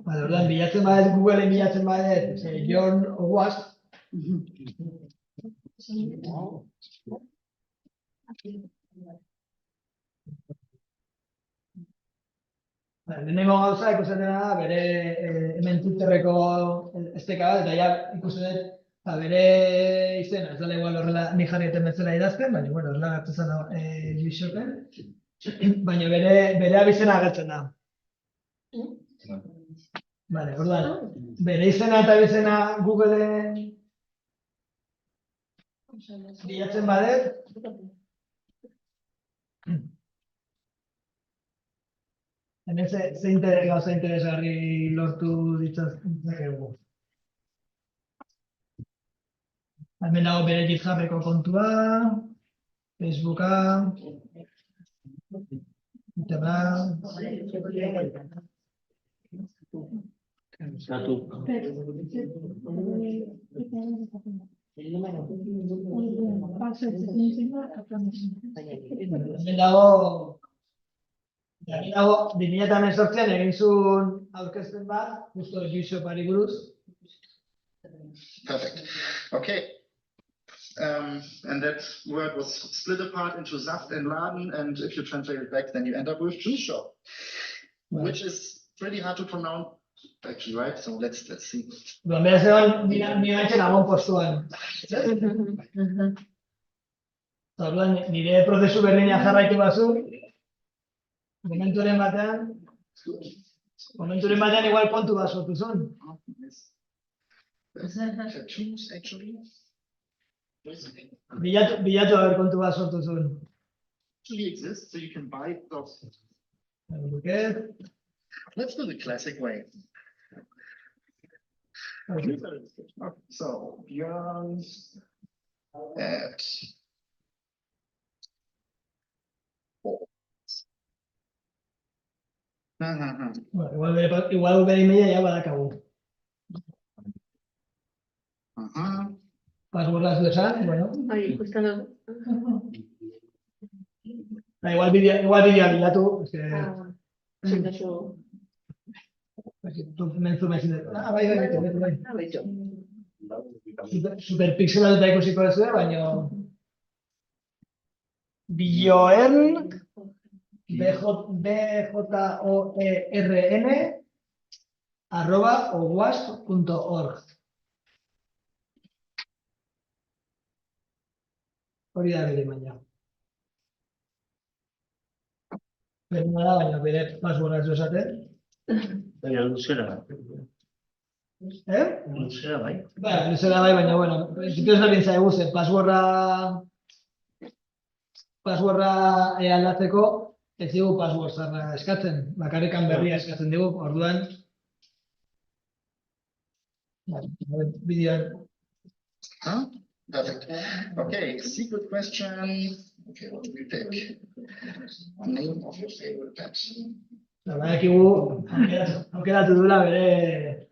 Bale, orduan, bilatzen badet, Googleen bilatzen badet, Jorn Oguazp, lehenengo gauza ikusten dena da, bere hemen Twitterreko esteka bat, eta ja ikusten dut, bere izena, ez dela igual horrela ni jarrieten bezala idazten, baina, bueno, horrela hartu zen Luisoken, baina bere abizena agertzen da. Vale, orduan, bere izena eta abizena Googleen bilatzen badet, hemen ze gauza interesgarri lortu ditzakegu. Hemen dago bere GitHubeko kontua, Facebooka, Twitterra, hemen dago 2018an egin zuen aurkezpen bat, justo Luisopari buruz. Perfect. Okay. And that word was split apart into Saft and Laden, and if you translate it back, then you end up with juice shop, which is pretty hard to pronounce, actually, right? So let's see. Duan behar zegoen, ni baitzen agon postuan. Orduan, nire prozesu berdina jarraitu bazu, momenturen batean igual kontu bat sortu zuen. Tattoos, actually. Bilatu haber kontu bat sortu zuen. Actually exists, so you can buy those. Okay. Let's do the classic way. Okay. So, Björn at Bueno, igual bere emaila ya badakagu. Passwordaz desan, bueno. Ikusten dut. Igual bideoa bilatu, Zintazu. Bai. Superpixelatuta ikusiko duzu, baina Bjorn BJOERN @owasp.org. Hori da bere maila. Baina bere passworda ez du esaten. Baina luzera. Luzera bai. Luzera bai, baina, bueno, principio ezberdin zaigu zen passworda aldatzeko ez digu password zarra eskatzen, bakarrikan berria eskatzen digu, orduan bideoan. Perfect. Okay, secret question. Okay, what do we pick? Name of your favorite pet. Badakigu aukeratu duela bere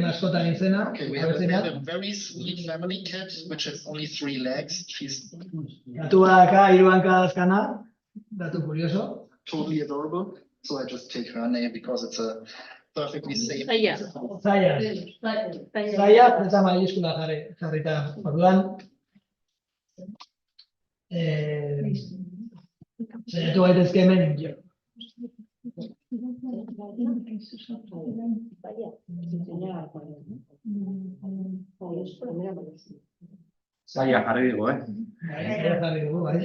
maskota izena. Okay, we have a very sweet family cat, which has only 3 legs. She's Gatu badaka, 3 hanka dazkana, datu kurioso. totally adorable. So I just take her name because it's a perfectly safe. Zaia, eta maiuskula jarrita. Orduan, zaiatu gaitezke hemen. Zaila jarri dugu, Jarri dugu, bai.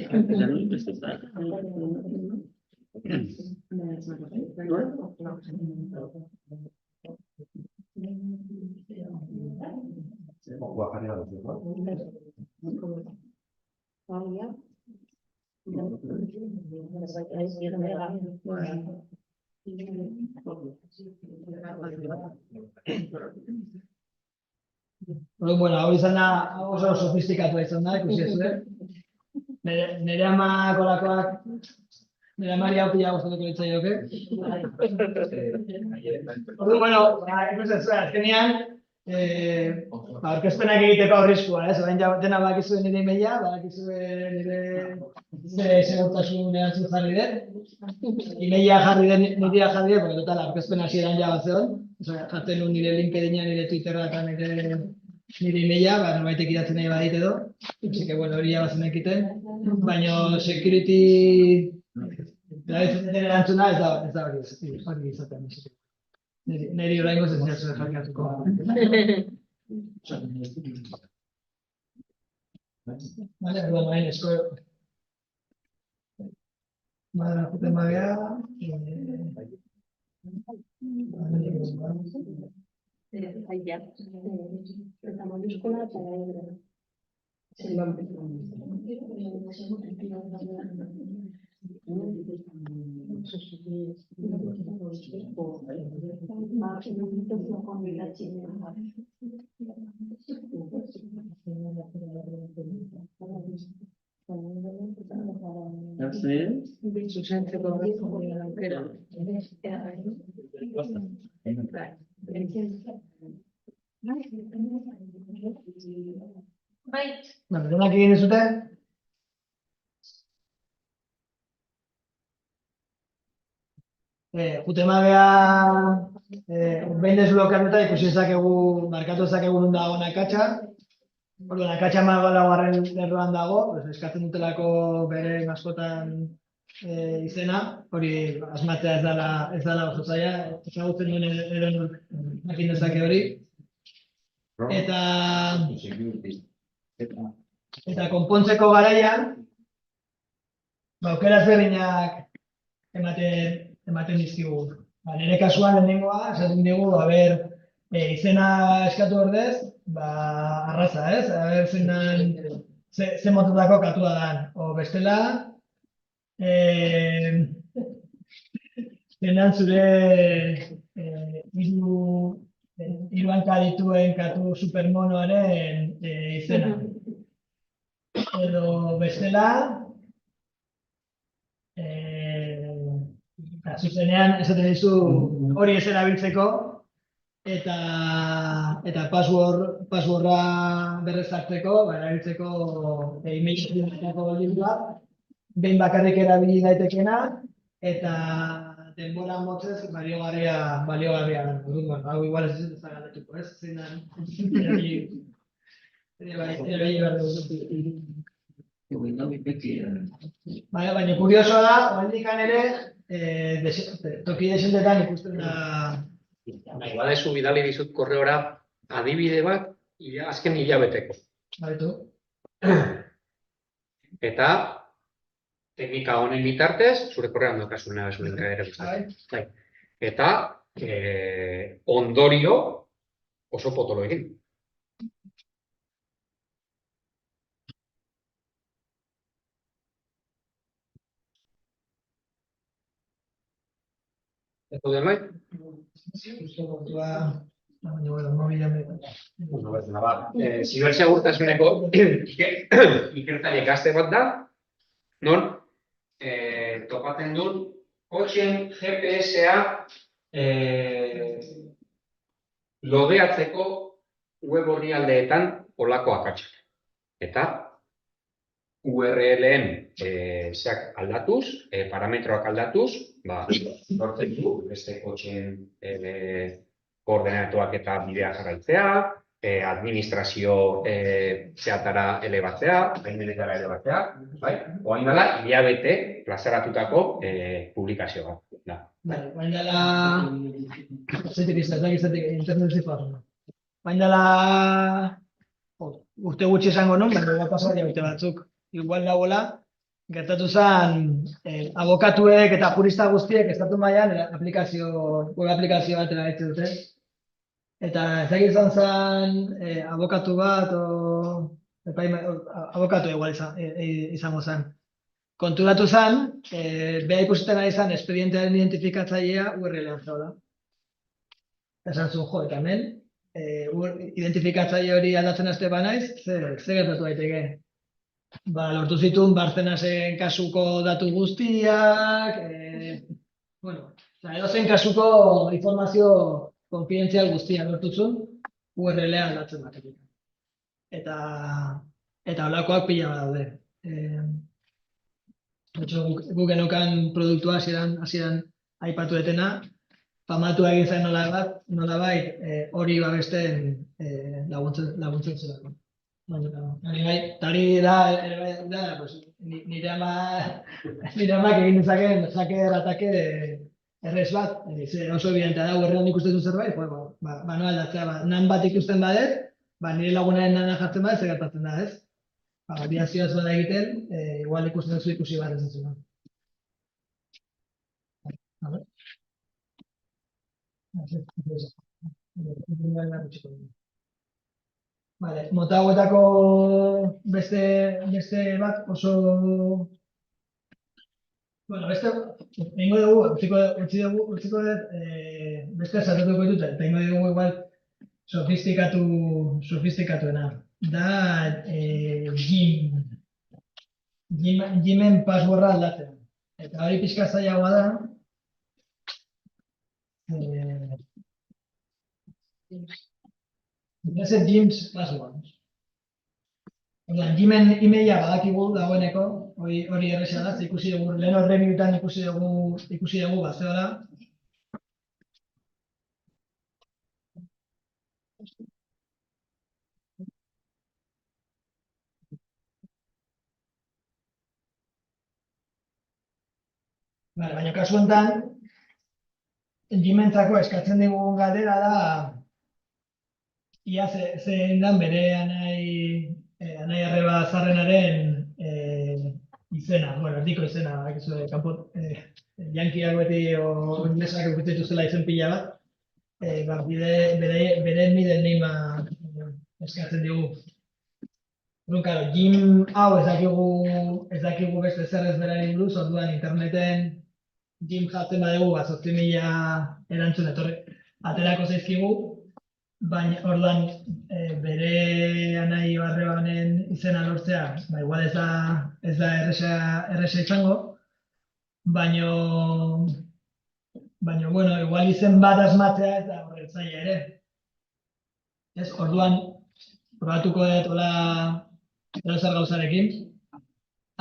Bueno, hau izan da, oso sofistikatua izan da, ikusi ez nire amakolakoak, nire amari hau pila gustatuko litzaioke. Bueno, ikusi ez azkenean, aurkezpenak egiteko arriskua, orain dena badakizue nire emaila, badakizue nire segurtasun erantzun jarri den. Emaila jarri den, nire jarri den, porque total, aurkezpen hasieran ja bat zegoen. Jartzen nuen nire LinkedIna, nire Twitterra eta nire emaila, norbaitek idatzen nahi badit edo. Así que, bueno, hori jabazen ekiten. Baina security erabiltzen den erantzuna ez da hori izaten. Neri oraingoz ez zehazue jarriatuko. Vale, bueno, hain esko. Bada, juten bagea. Eta mayúscula eta Bueno, denak egin duzute? Jutemagea behin desblokeatuta ikusi dezakegu, markatu dezakegu non dago akatsa. Orduan, akatsa laugarren lerroan dago, eskatzen dutelako bere maskotan izena, hori asmatzea ez dela oso zaila, ezagutzen duen edonork jakin dezake hori. Eta konpontzeko garaian, aukera ezberdinak ematen dizkigu. Nire kasuan lehenengoa, esaten digu, izena eskatu ordez, arraza, ez? Ze mototako katua dan. O bestela, zenan zure hiru hanka dituen katu supermonoaren izena. Edo bestela, zuzenean esaten dizu hori ez erabiltzeko eta passwordra berrezartzeko, erabiltzeko emaileko libroa, behin bakarrik erabili daitekeena eta denbora motzez baliogarria da. Hau igual ez dut galdetuko, ez? Zenan erabili behar dugu. Baina kuriosoa da, oraindik ere, toki desentetan ikusten da. Igual ez bidali dizut korreora adibide bat azken hilabeteko. Eta teknika honen bitartez, zure korrean daukazuna linka ere gustatzen. Eta ondorio oso potolo egin. ¿Esto de bai? Zibersegurtasuneko ikertzaile gazte bat da, non topatzen dut kotxeen GPS-a lodeatzeko web orrialdeetan olako akatsak. Eta URL-en zeak aldatuz, parametroak aldatuz, lortzen du beste kotxeen koordenatuak eta bidea jarraitzea, administrazio zehatara elebatzea, baimenetara elebatzea, oain dela, hilabete plazaratutako publikazio bat. Bain dela, zetik internet zipak. Bain dela, urte gutxi esango nun, baina igual pasa dira urte batzuk. Igual dagoela, gertatu zen abokatuek eta jurista guztiek estatu mailan web aplikazio bat erabiltzen dute. Eta ez dakit izan zen abokatu bat, abokatu igual izango zen. Konturatu zen, beha ikusiten ari zen espedientearen identifikatzailea URL-an zegoela. Esan zuen, jo, eta hemen, identifikatzaile hori aldatzen haste banaiz, ze gertatu daiteke. Lortu zituen Barcenasen kasuko datu guztiak, edozein kasuko informazio konfidentzial guztiak lortu zuen URL-a aldatzen batetik. Eta holakoak pila bat daude. Guk geneukan produktua hasieran aipatu detena, famatu egin zen nolabait hori babesten laguntzen zelako. Tari da, nire amak egin dezaken atake errez bat, oso evidentea da, horrean ikusten du zerbait, noa aldatzea, nan bat ikusten badet, nire lagunaren nana jartzen badet, zer gertatzen da, ez? Biazioa ez bada egiten, igual ikusten duzu ikusi bat ez duzu. Mota hauetako beste bat oso... Beste, egingo dugu, utziko dut, beste esatutuko ditut, eta egingo dugu igual sofistikatuena. Da, Gimen passwordra aldatzen. Eta hori pixka zailagoa da, Reset Gims password. Gimen emaila badakigu dagoeneko, hori erresa da, ikusi dugu, lehen horre minutan ikusi dugu bazeola. Baina kasu honetan, Gimentzako eskatzen digun galdera da, ia zein dan bere anai arreba zarrenaren izena, erdiko izena, jankiak beti o inglesak eukitzitu zela izen pila bat, bere middle name eskatzen digu. Gim hau ez dakigu beste zer ez berari buruz, orduan interneten Gim jartzen badugu, 8.000 erantzun aterako zaizkigu, baina orduan bere anai arreba honen izena lortzea, igual ez da erresa izango, baina igual izen bat asmatzea ez da horretzaia ere. Orduan, probatuko dut hola zer gauzarekin.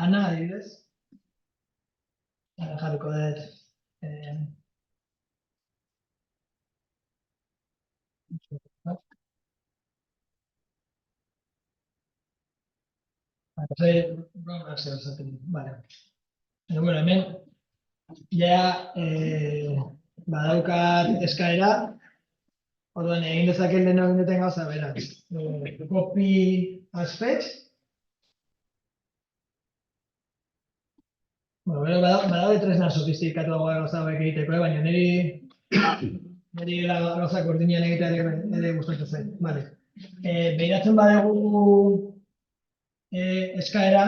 Ana, adibidez. Jarriko dut. Hemen, ja badaukat eskaera, orduan egin dezaken lehen egin duten gauza berak. Copy as fetch. Badaude tresna sofistikatuagoa gauza hauek egiteko, baina niri gauza koordinian egitea ere gustatzen zen. Behiratzen badugu eskaera,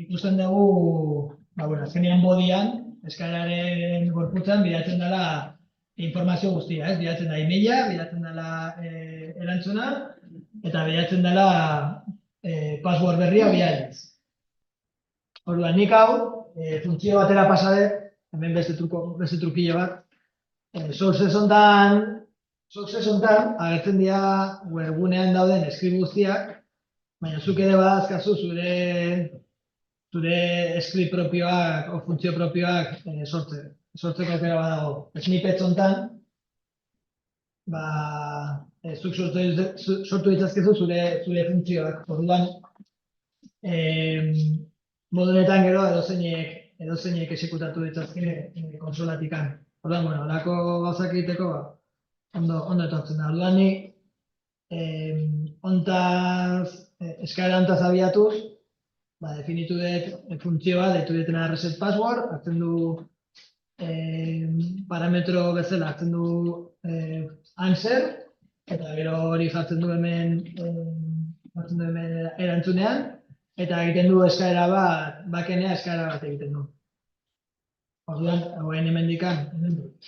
ikusten dugu, azkenean bodian, eskaeraren gorputzan bidatzen dela informazio guztia, bidatzen da emaila, bidatzen dela erantzuna, eta bidatzen dela password berria bialez. Orduan, nik hau, funtzio batera pasadet, hemen beste trukillo bat, sources hontan agertzen dira webgunean dauden script guztiak, baina zuk ere badazkazu zure script propioak o funtzio propioak sortzeko aukera badago. Snippets hontan, zuk sortu ditzazkezu zure funtzioak. Orduan, modu honetan gero edozeinek exekutatu ditzazke konsolatikan. Orduan, holako gauzak egiteko ondo etortzen da. Orduan, Ontaz, eskaera ontaz abiatuz, definitu dut funtzioa, deitu detena reset password, hartzen du parametro bezala, hartzen du answer, eta gero hori jartzen du hemen erantzunean, eta egiten du eskaera bat, bakenea eskaera bat egiten du. Orduan, hauen hemendikan, egiten dut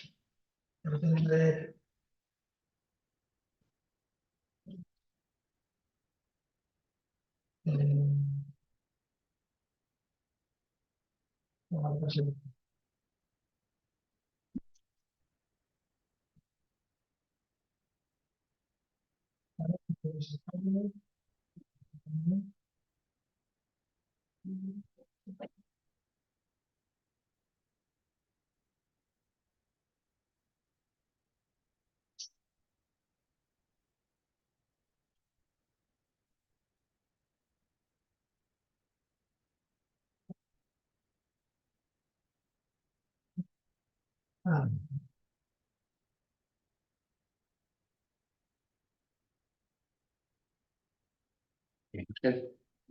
Uste,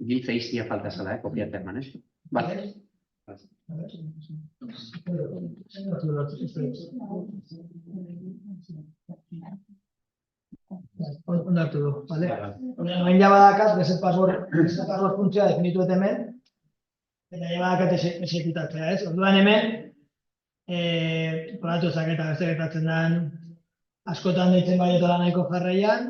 giltza iztia falta zala, kopiatzen eman, Vale. Ondartu du, bale? Hemen ja badakat, reset password funtzioa definitu dut hemen, eta ja badakat exekutatzea, ez? Orduan hemen, probatu zaketa beste gertatzen den, askotan deitzen baietara nahiko jarraian,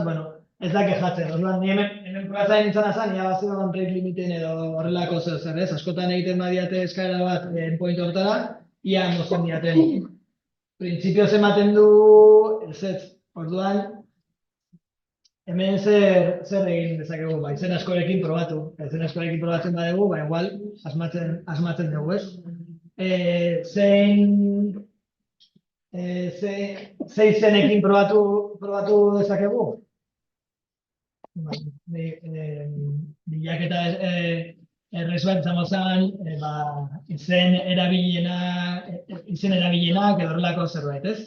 bueno, ez dake jatzen, orduan, ni hemen probatzen nintzen azan, ia bazuen rate limiten edo horrelako zer, ez? Askotan egiten badiate eskaera bat endpoint hortara, ia mozten diaten. Printzipioz ematen du, ez, orduan, hemen zer egin dezakegu, izen askorekin probatu. Izen askorekin probatzen badegu, igual, asmatzen dugu, ez? Ze izenekin probatu dezakegu? Bilaketa errez bat izango zen, izen erabilienak edo horrelako zerbait, ez?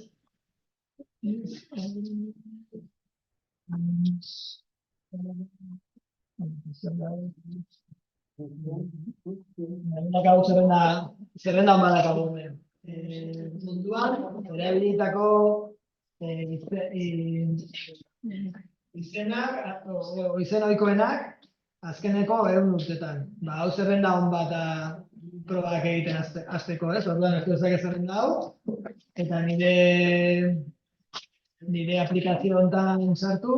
Zerrenda hon badakagu. Munduan, erabilitako izen ohikoenak azkeneko 100 urtetan. Hau zerrenda hon bat probak egiten hasteko, ez? Orduan hartu dezake zerrenda hau, eta nire aplikazio hontan sartu,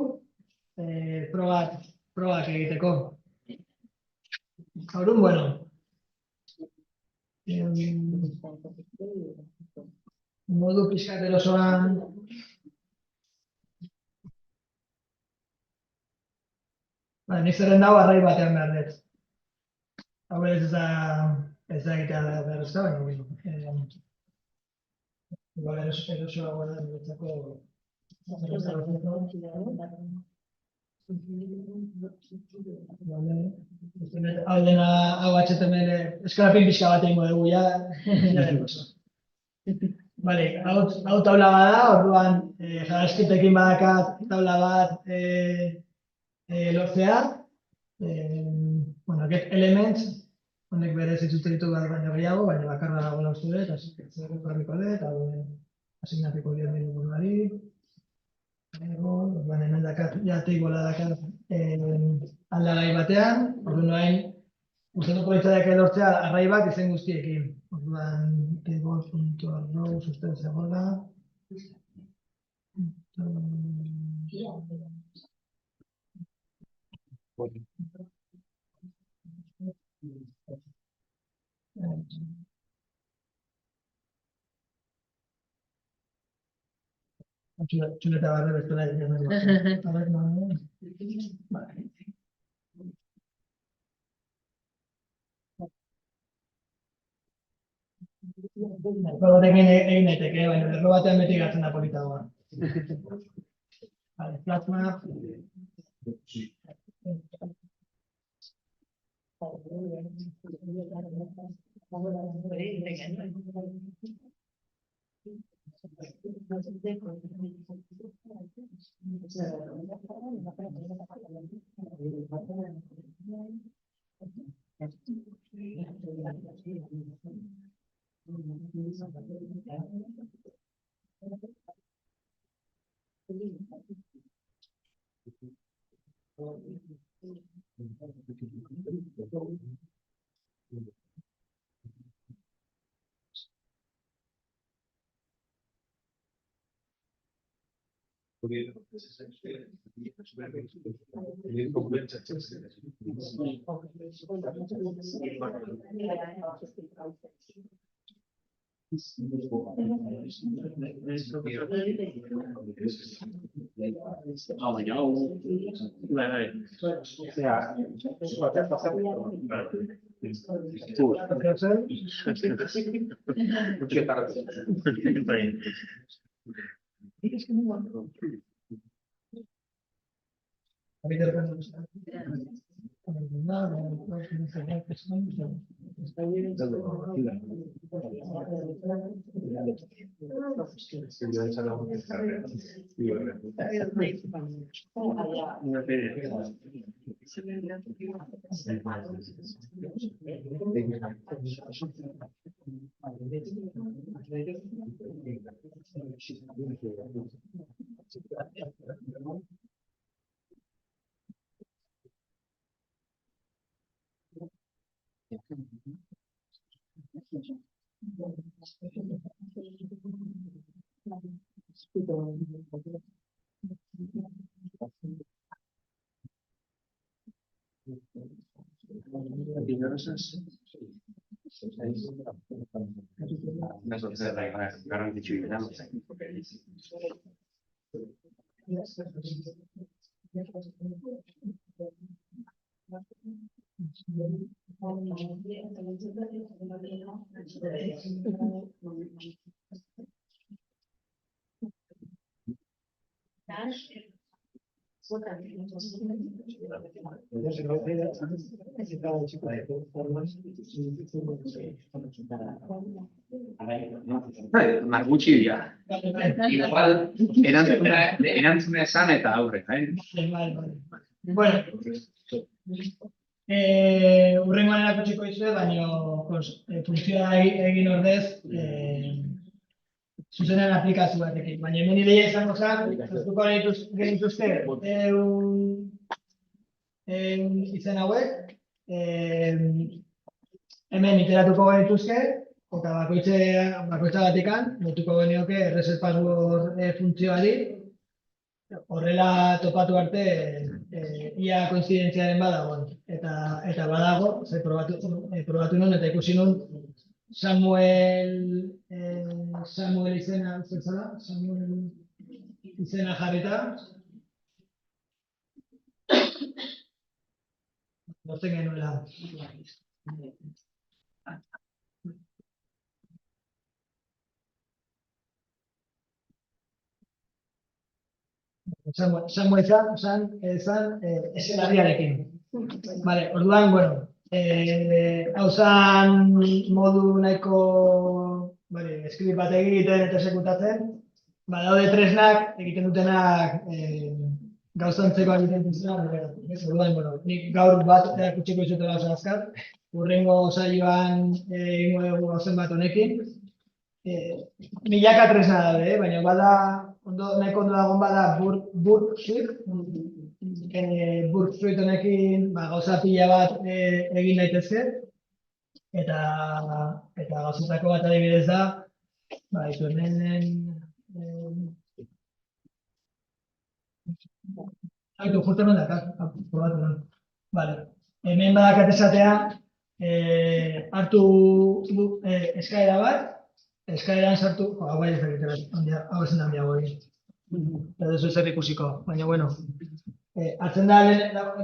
probak egiteko. Orduan, bueno. Modu pixkat erosoan. Nik zerrenda hau arrai batean behar dut. Hau ez da egitea behar ez da, baina erosoa guarda niretzako. Hau dena, hau HTML, eskrapin pixka bat egingo dugu, ja. Bale, hau taula bada, orduan JavaScriptekin badakat taula bat lortzea. Bueno, get elements, honek berez itzultzen ditu bat baino gehiago, baina bakarra dagoela uste dut, zer jarriko dut, asignatuko dio nire buruari. Orduan, hemen dakat, jatik bola dakat aldagai batean, orduan noain, gustatuko litzateke lortzea arrai bat izen guztiekin. Orduan, table.rows uste zegoela. Txuleta barre bestela egin. Batekin egin daiteke, baina lerro batean beti gatzen da politagoa. Plasma. Baina, bai. Bai. Garrantzitsua da. Margutxi dira. Igual, erantzuna esan eta aurrera, Bueno, hurrengoan erakutsiko dizue, baina funtzioa egin ordez, zuzenean aplikazio batekin. Baina hemen ideia izango zen, hartuko genituzke izen hauek, hemen iteratuko genituzke, eta bakoitza batikan, notuko genioke reset password funtzioari, horrela topatu arte ia koinzidentziaren badagoen. Eta badago, probatu nuen eta ikusi nuen Samuel izena jarrita. Lortzen genuela. Samuel esan esenariarekin. Vale, orduan, bueno, hau zan modu nahiko script bat egiten eta esekutatzen, badaude tresnak egiten dutenak gauzantzeko egiten dutenak, orduan, bueno, nik gaur bat erakutsiko izutela oso azkar, hurrengo saioan egingo dugu gauzen bat honekin, milaka tresna daude, baina bada nahiko ondo dagoen bada burp suite honekin gauza pila bat egin daitezke, eta gauzetako bat adibidez da, itu hemen justo hemen dakar, probatu non. Hemen badakat esatea, hartu eskaera bat, eskaeran sartu, hau bai ezagitera, hau ezen handiago egin. Edo ez zer ikusiko, baina bueno. Hartzen da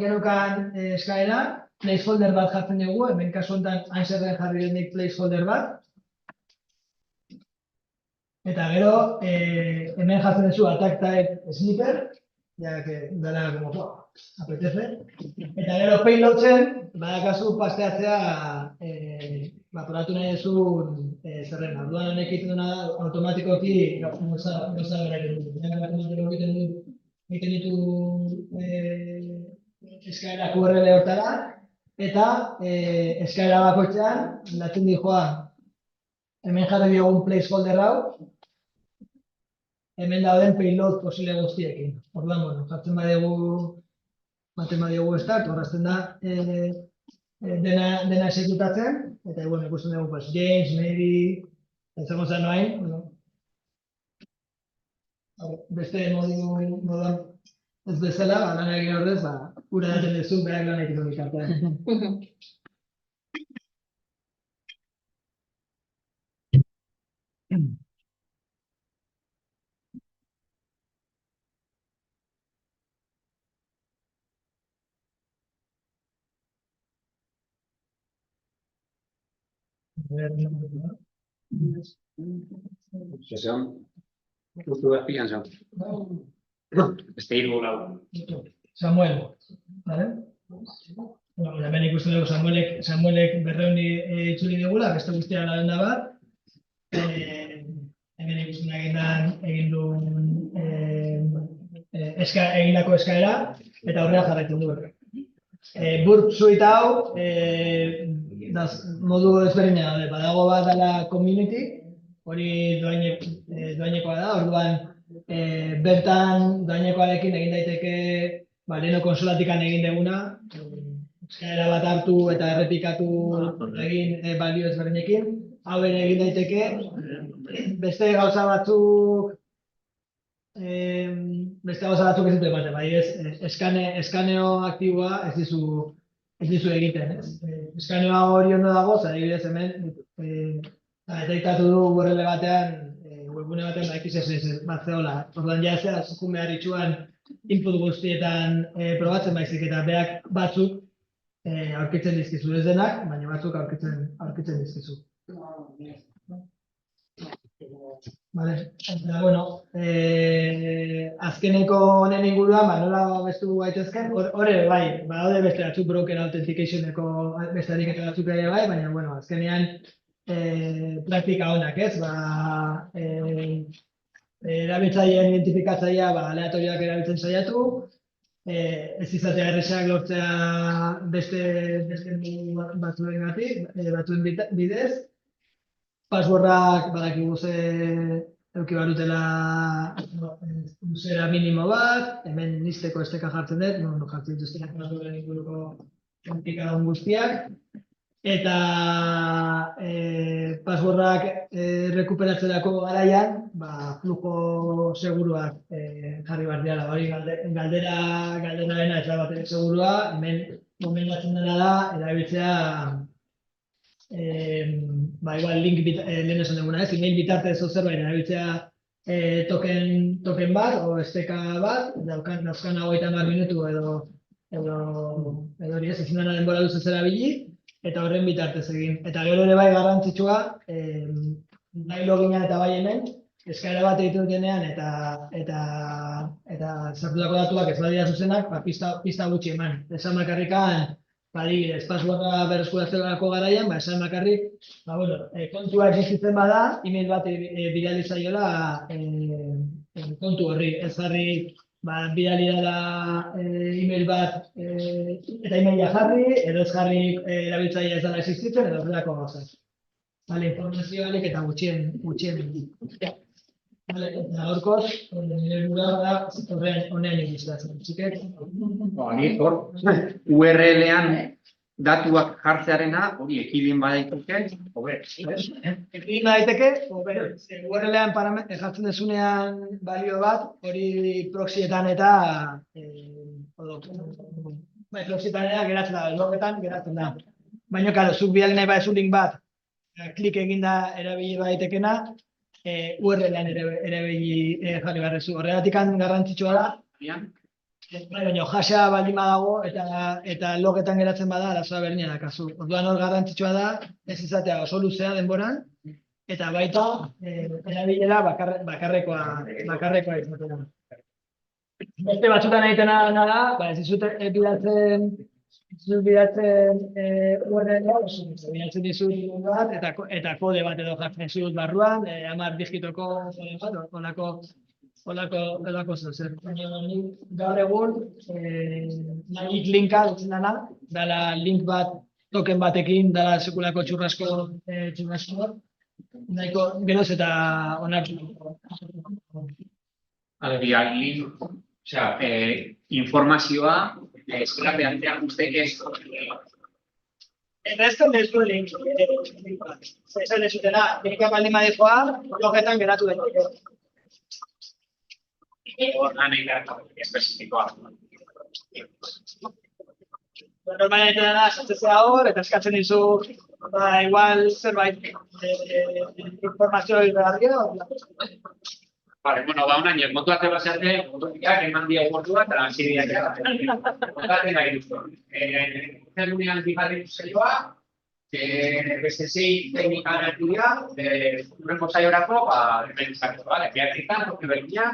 genukan eskaera, placeholder bat jartzen dugu, hemen kasu honetan hainzerren jarri denik placeholder bat. Eta gero, hemen jartzen duzu attack type sniper, ya que dala como apetece. Eta gero payloadzen, badakazu pasteatzea probatu nahi duzun zerrenda. Orduan honek egiten duena da, automatikoki gauza bera egiten du. Automatikoki egiten ditu eskaerak URL hortara, eta eskaera bakoitzean, aldatzen dijoa, hemen jarri diogun placeholder hau, hemen dauden payload posible guztiekin. Orduan, bueno, jartzen badiogu start, horrazten da dena exekutatzen, eta bueno, ikusten dugu, pues, James, Mary, ezagos da noain, bueno, beste moduan ez bezala, lan egin ordez, ura daten duzu, berak lan egiteko bitartean. Zesan, justu bezpilan zan. Beste hilgo lau. Samuel, ¿vale? Bueno, hemen ikusten dugu Samuelek 200 itzuli digula, beste guztia da bat. Hemen ikusten egin duen egindako eskaera, eta aurrera jarraitzen du. Burp suite hau, modu ezberdina daude, badago bat dela community, hori doainekoa da, orduan bertan doainekoarekin egin daiteke, leheno konsolatikan egin deguna, eskaera bat hartu eta errepikatu egin balio ezberdinekin, hau ere egin daiteke, beste gauza batzuk ez dute ematen, bai ez, eskaneo aktiboa ez dizu egiten, ez? Eskaneoa hori ondo dago, adibidez hemen, detektatu du URL batean, webgune batean XSS bat zehola. Orduan ja ez zukun behar itxuan input guztietan probatzen baizik, eta beak batzuk aurkitzen dizkizu, ez denak, baina batzuk aurkitzen dizkizu. Vale, eta bueno, azkeneko honen inguruan, nola bestu gaitezken, hori bai, badaude beste batzuk broker authenticationeko beste ariketa batzuk ere bai, baina bueno, azkenean praktika honak, ez? Erabiltzaileen identifikatzailea aleatorioak erabiltzen saiatu, ez izatea erresak lortzea beste batzuen bidez, passwordak badakigu ze eduki barutela luzera minimo bat, hemen listeko esteka jartzen dut, non jartzen dituztenak passworden inguruko praktikadun guztiak, eta passwordak rekuperatzerako garaian, flujo seguruak jarri behar dira, hori galderarena ez da bat ere segurua, hemen gomendatzen dena da, erabiltzea igual link lehen esan duguna, ez, email bitartez zerbait erabiltzea token bat, o esteka bat, dauzkan 50 minutu edo hori ez, ezin dena denbora duz ez erabili, eta horren bitartez egin. Eta gero ere bai garrantzitsua, bai logina eta bai hemen, eskaera bat egiten denean eta sartutako datuak ez badira zuzenak, pista gutxi eman. Esan bakarrikan, adibidez, passworda berreskuratzeko garaian, esan bakarrik, kontua existitzen bada, email bat bidali zaiola kontu horri, ez jarri bidali dela email bat eta emaila jarri, edo ez jarri erabiltzailea ez dela existitzen, edo horrelako gauzak. Informazio alik eta gutxien. Eta horkoz, nire burua da, honean egiztatzen. Nik hor, URL-ean datuak jartzearena, hori ekidin badaiteke, hobe. Ekidin badaiteke, hobe. URL-ean jartzen dezunean balio bat, hori proxietan eta proxietan geratzen da, logetan geratzen da. Baina, karo, zuk bidali nahi badezu link bat, klik eginda erabili badaitekena, URL-ean erabili jarri barrezu. Horregatik garrantzitsua da, baina hasha baldin badago eta logetan geratzen bada, arazoa berdina dakazu. Orduan hor garrantzitsua da, ez izatea oso luzea denboran, eta baita erabilera bakarrekoa izatera. Beste batzutan egiten da, ez dizut bidaltzen Zuz bidatzen URL-a, bidatzen dizut bat, eta kode bat edo jartzen zut barruan, 10 digitoko kode bat, olako zer. Gaur egun, nahik linka dutzen dala link bat, token batekin, dala sekulako txurrasko, nahiko geroz eta onartu. Alegia, informazioa, eskola behantean guztek ez. Eta ez den ezko link. Esan ez zutela, linkak baldin badijoa, blogetan geratu den. Horran egin espezifikoa. Normalmente da, sartzea hor, eta eskatzen dizu, igual zerbait informazio irregarria. Vale, bueno, honaino, kontu arte basarte, kontuak eman dia gordua, eta hasi diak. Kontatzen nahi duzu. Zerunean bigarren saioa, beste 6 teknika dira, urrengo saiorako, hemen izango, vale? Beatritan, toki berdina,